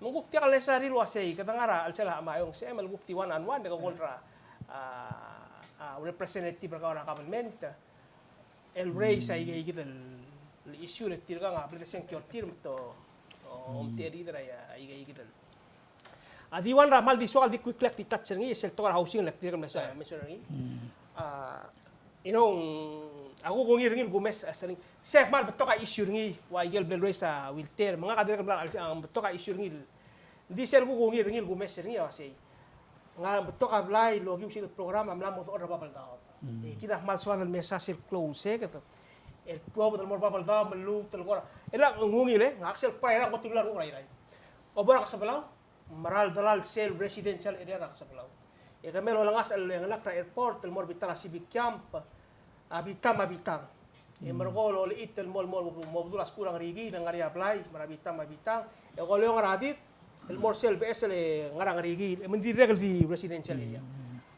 munguk ti kal nesari lu ase kata ngara al sala mayong se mal gukti one on one de kontra representative ka ora government el raise ay gid el issue le tirga ngap le sen kyor tir to ti edi dra ya ay gid el adi wan ra mal visual di quick left touch ngi sel to housing left tirga mesa missionary aku ngir gumes asering sek mal betok issue ngi wa igel belresa wilter mga kadere kan ang betok issue ngi di sel ku ngir gumes ngi wase nga betok ablay logi usi program amla mo order babal daw kita mal soal message close kata el tuwa del mor babal daw melu tel gora ela ngungi le nga aksel pa era ko tinglar ko rai obora ka sabalaw maral dalal sel residential area ra sa Palau. E kamelo langas al yang lakra airport el mor bitara civic camp abitang. E margolo le itel mol modulas kurang rigi nang area apply marabitang. E ko leong radit el mor sel BS le ngarang rigi e mendi regal di residential area.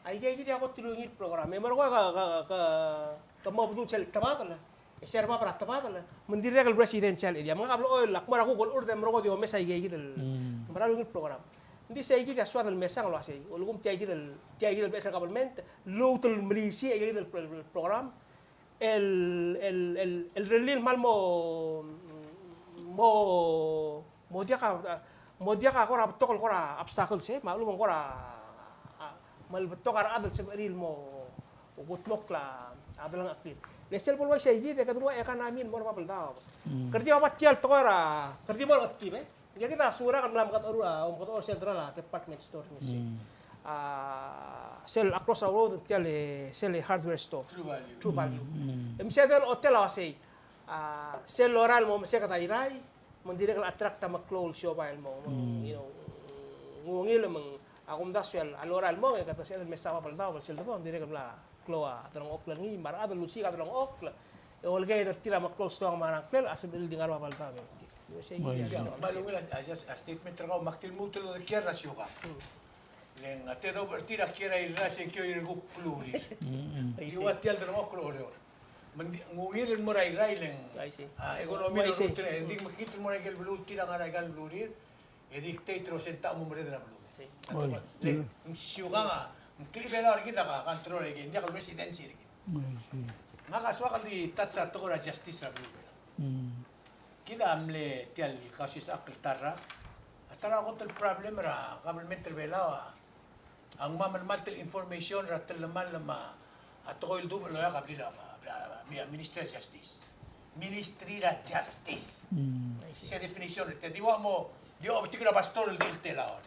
Ai gay gidi ako tulungit program. E margo ka mobdul sel tamatala. E serba para tamatala. Mendi regal residential area. Mga kablo oil lak mara ko urde margo di o mesa gay gidi maralungit program. Hindi sa igid aswat al mesang lo asay. Ulgum tiay gid al besa government, local milisi ay gid al program. El relil mal mo dia ka kora tokol kora obstacles malum kora mal tokar adal sa ril mo ugutmok la adalang aktif. Lesel pulwa sa igid kadua e kanamin mo mapal daw. Kerja apa tial tokora, kerja mo aktif Jadi kita sura kan melakukan orang sentral lah department store ni. Sell across the road sell hardware store. True value. Misalnya hotel lah say sell oral mo masih kata irai, mendirek attract tamak close shop ail mo, ngungil meng akum daswel aloral mo kata sell mesama paldaw sell mo mendirek lah kloa terang ok lang ni mar ada lusi kata terang ok lah. Olgay tira mak close store marang klel asal dengar apa paldaw. Malungil a statement trago maktil mutulo de kierra siuga. Len ate do bertira kierra irase kyo irgu pluri. Iwa tial de no kloreo. Ngungir mora irai len. Economia no tre, dik makit mora gel blu tira ngara gal bluri. E dictator senta mo mere de la blu. Len siuga ngti bela kita ka control ge ndia kal presidency. Ngaka swakal di tatsa tokora justice ra blu. Kita amle tial kasis akil tarra. Atara ko tel problem ra government belawa. Ang mamal information ra tel lama atko il dublo ya kabila Ministry of Justice. Ministry of Justice. Se definition te diwa mo dio obtikra pastor del telaor.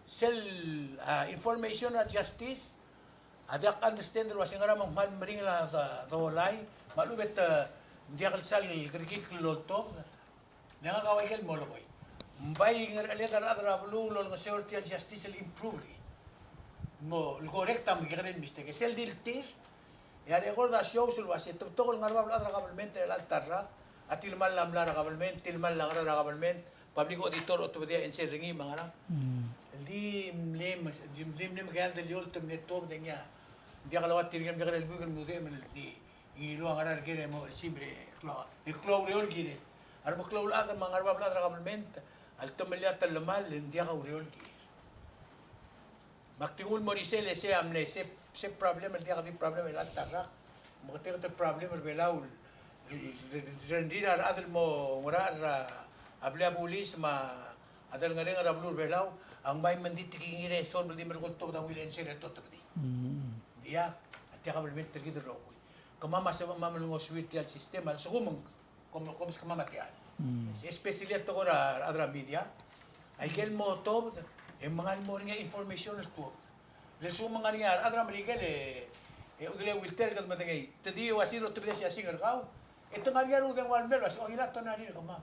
Sel information of justice adak understand wa singara mang mal meringla dolay malubet dia kalsal kerikik lolto nga kaway kel molo koy mbay ngar ale kadra blu lol nga security justice el improve mo correcta mo gren mistake sel dil tir ya recorda show sul wase to kol ngarba adra government el altarra atil mal lamla government til mal langra government public auditor o to dia ense ringi mangara di lem gal del yol tum net top denya dia kalawat tirgam gren el bugel mude men di ilo ang aral kire mo sibre iklo reol kire ar mo klo la mga arba bla government al tomelia tal mal india ka reol kire maktingul mo risel se amne se problem el dia ka di problem el tarra mo te problem el belaul rendira adel mo ngorar abla pulis ma adel ngare ngara blur belau ang may mandit kingire sol di merkolto da wilen sere tot di dia dia ka problem tergido ro Kamama sa mamalungo switi al sistema so como se kamama tial especialmente agora adra media ay gel mo to e mga mo nga information el to le so mga nga adra america le udle wilter kad matagay tadi wasiro to bia siya singal kaw ito nga nga uden wal melo so ila to na rin kama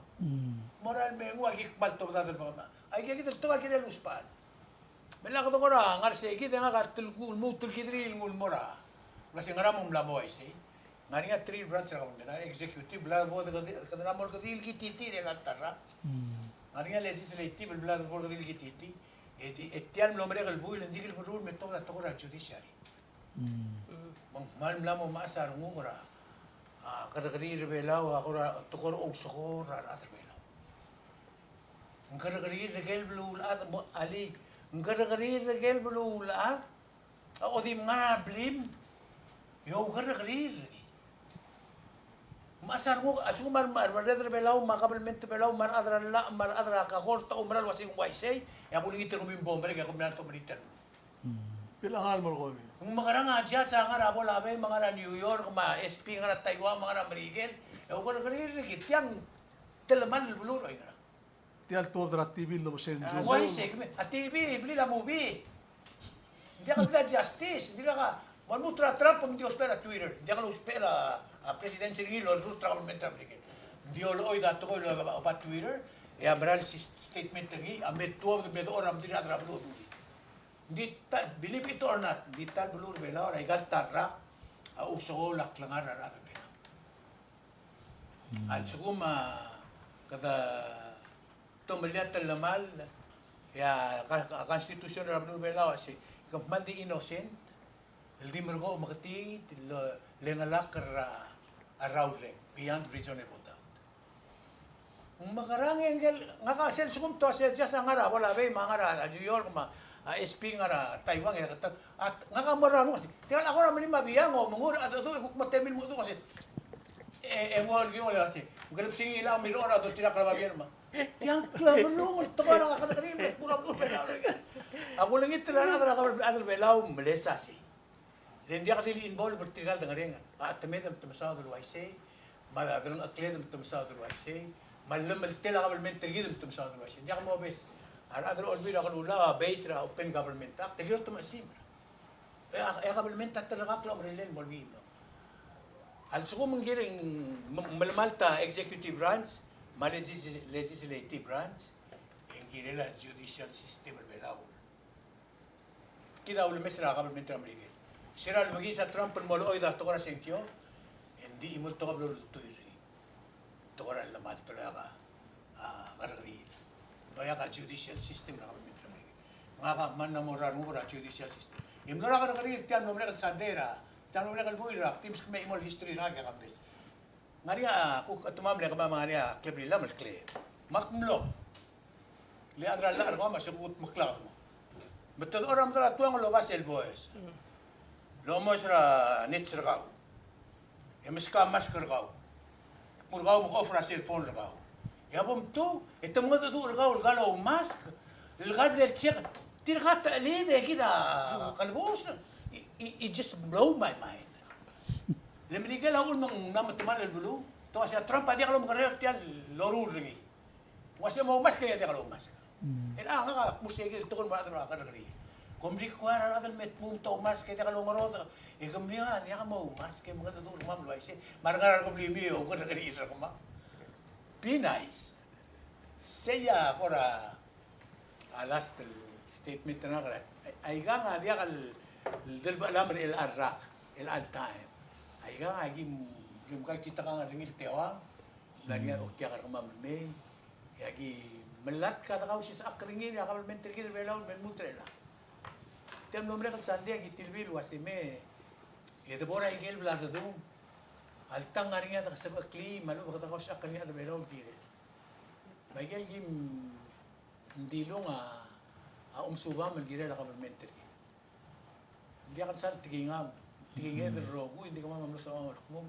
moral me ngwa gik balto dadal kama ay gel to nga kire luspal mela ko ra ngarse gid nga kartul mutul kidril ngul mora kasi ngaramom lamo ay say Ngaringa 3 branch ra kamo na executive bla board kadana mor kadil ki titi re latara ngaringa legislative bla board kadil ki titi etian lo mere galbu il ndigil burul meto la tokora judiciary mal mlamo masar ngura kadagri rebelaw akora tokor og sokor ra rebelaw kadagri regel blul ali kadagri regel blul o di mga blim yo kadagri Masar mo asu mar redre belau makabelmente belau mar adra ka horta umral wasing waisay ya ko lingit ko bim bomber ka ko plan to britan Pilangal mo ko. Kung makarang adya sa nga rabo labe mga New York ma SP nga Taiwan mga American e ko ka ri yang teleman bulu oi nga Tial to dra TV lo sen jo. waisay a TV bli la movie dia ka bla justice dia ka Wal mo Trump ang Dios espera Twitter. Dia kalau espera a presidente Gilo el ultra americano. Dio lo oida to lo pa Twitter. Ya beral statement lagi, ambil tua betul orang tidak ada belum. Di believe it or not, di tal belur bela orang igal tarra, uso lak langar ada bela. Al suguma kata to melihat lamal ya konstitusi ada belur bela si kamal di innocent, di mergo makati lengalak arousing beyond reasonable doubt. Makarang engel ngakasel sugum to sa jasa ngara wala bay mangara New York ma SP ngara Taiwan ya kata at ngakamara mo kasi tira ako ra lima biyang o mungur ato to kuk matemin mo to kasi wal gi wala kasi galip singi ila mi ora to tira kala biyan ma tiang klaro mo to para ka kani pura pura bela ako lang itira na ka adal belaw melesa si Lendia ka dili involved vertical dengan at temen temsa do waise madadang aklen temsa do waise malam tela government tergid temsa do waise dia mo bes ada olbira kan ula base ra open government act tegir to masim government at talaga klo relen bolmi al suko manggiring malmalta executive branch legislative branch en girela judicial system belaw kita ul mesra government ramrigel sira lumagi sa Trump molo oida to kora sentio hindi imol to kablo tuiri to kora lamat to laga karagri kaya ka judicial system na kami metro mga ka man na morar mo ra judicial system imdora ka karagri tiyan mo rekal sandera tiyan mo rekal buira teams may imol history na kaya kambes ngaria ku tumam le ka mga klebli lam kle makmlo le adra la ko ma sukut makla betul orang tra tuang lo basel boys lo mo sra nitser gao emiska masker gao pur gao mo ofra cellphone gao ya bom tu ito mo tu gao galo mask الغد الشيخ تلقى تقليد كده قلبوش it just blow my mind لما يجي اقول من نام تمال البلو تو عشان ترامب دي قالوا مغرر تيال لورورني واسه مو ماسك يا دي قالوا ماسك الان غا موسيقى تقول ما ادري قدري كم دي كوار هذا المتموم تو ماسك دي قالوا مرود يكم يا دي مو ماسك ما دور ما بلو ايش مارغار كم لي ميو قدري رقم be nice saya ora last statement na kaya ay nga dia kal del alamr el arrak el al time ay nga yung kita ka nga ringil tewa lagi okya ka kumam me yagi melat ka ta si sa akringil ya kabal mentir gil belaw men mutrela tem nombre kal sandia gitilbil wasime ede bora igel bla do al tangaringa ta sa kli malu ka ta ko sa akringil ta belaw gil Michael gim hindi lo nga umsuba malgira la kabamente hindi akan sal tingam tingin de rogo hindi ka mamamlo sa mo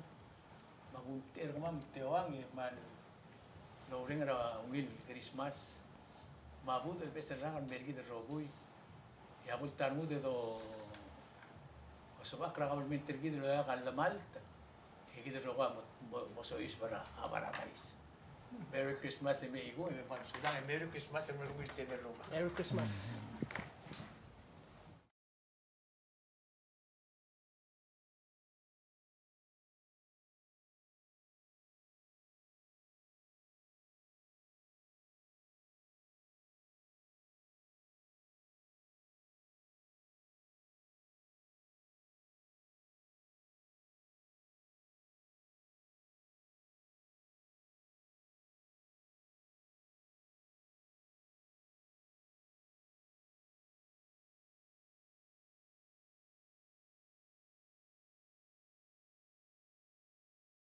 magunter ka mam tewang man no ring ra ungil Christmas mabut el pesa ra kan bergi de rogo ya bultan mo de do subak ra kabamente gi de la kalamal gi de rogo mo so is para abaratais Merry Christmas e me igual, Merry Christmas e me Merry Christmas.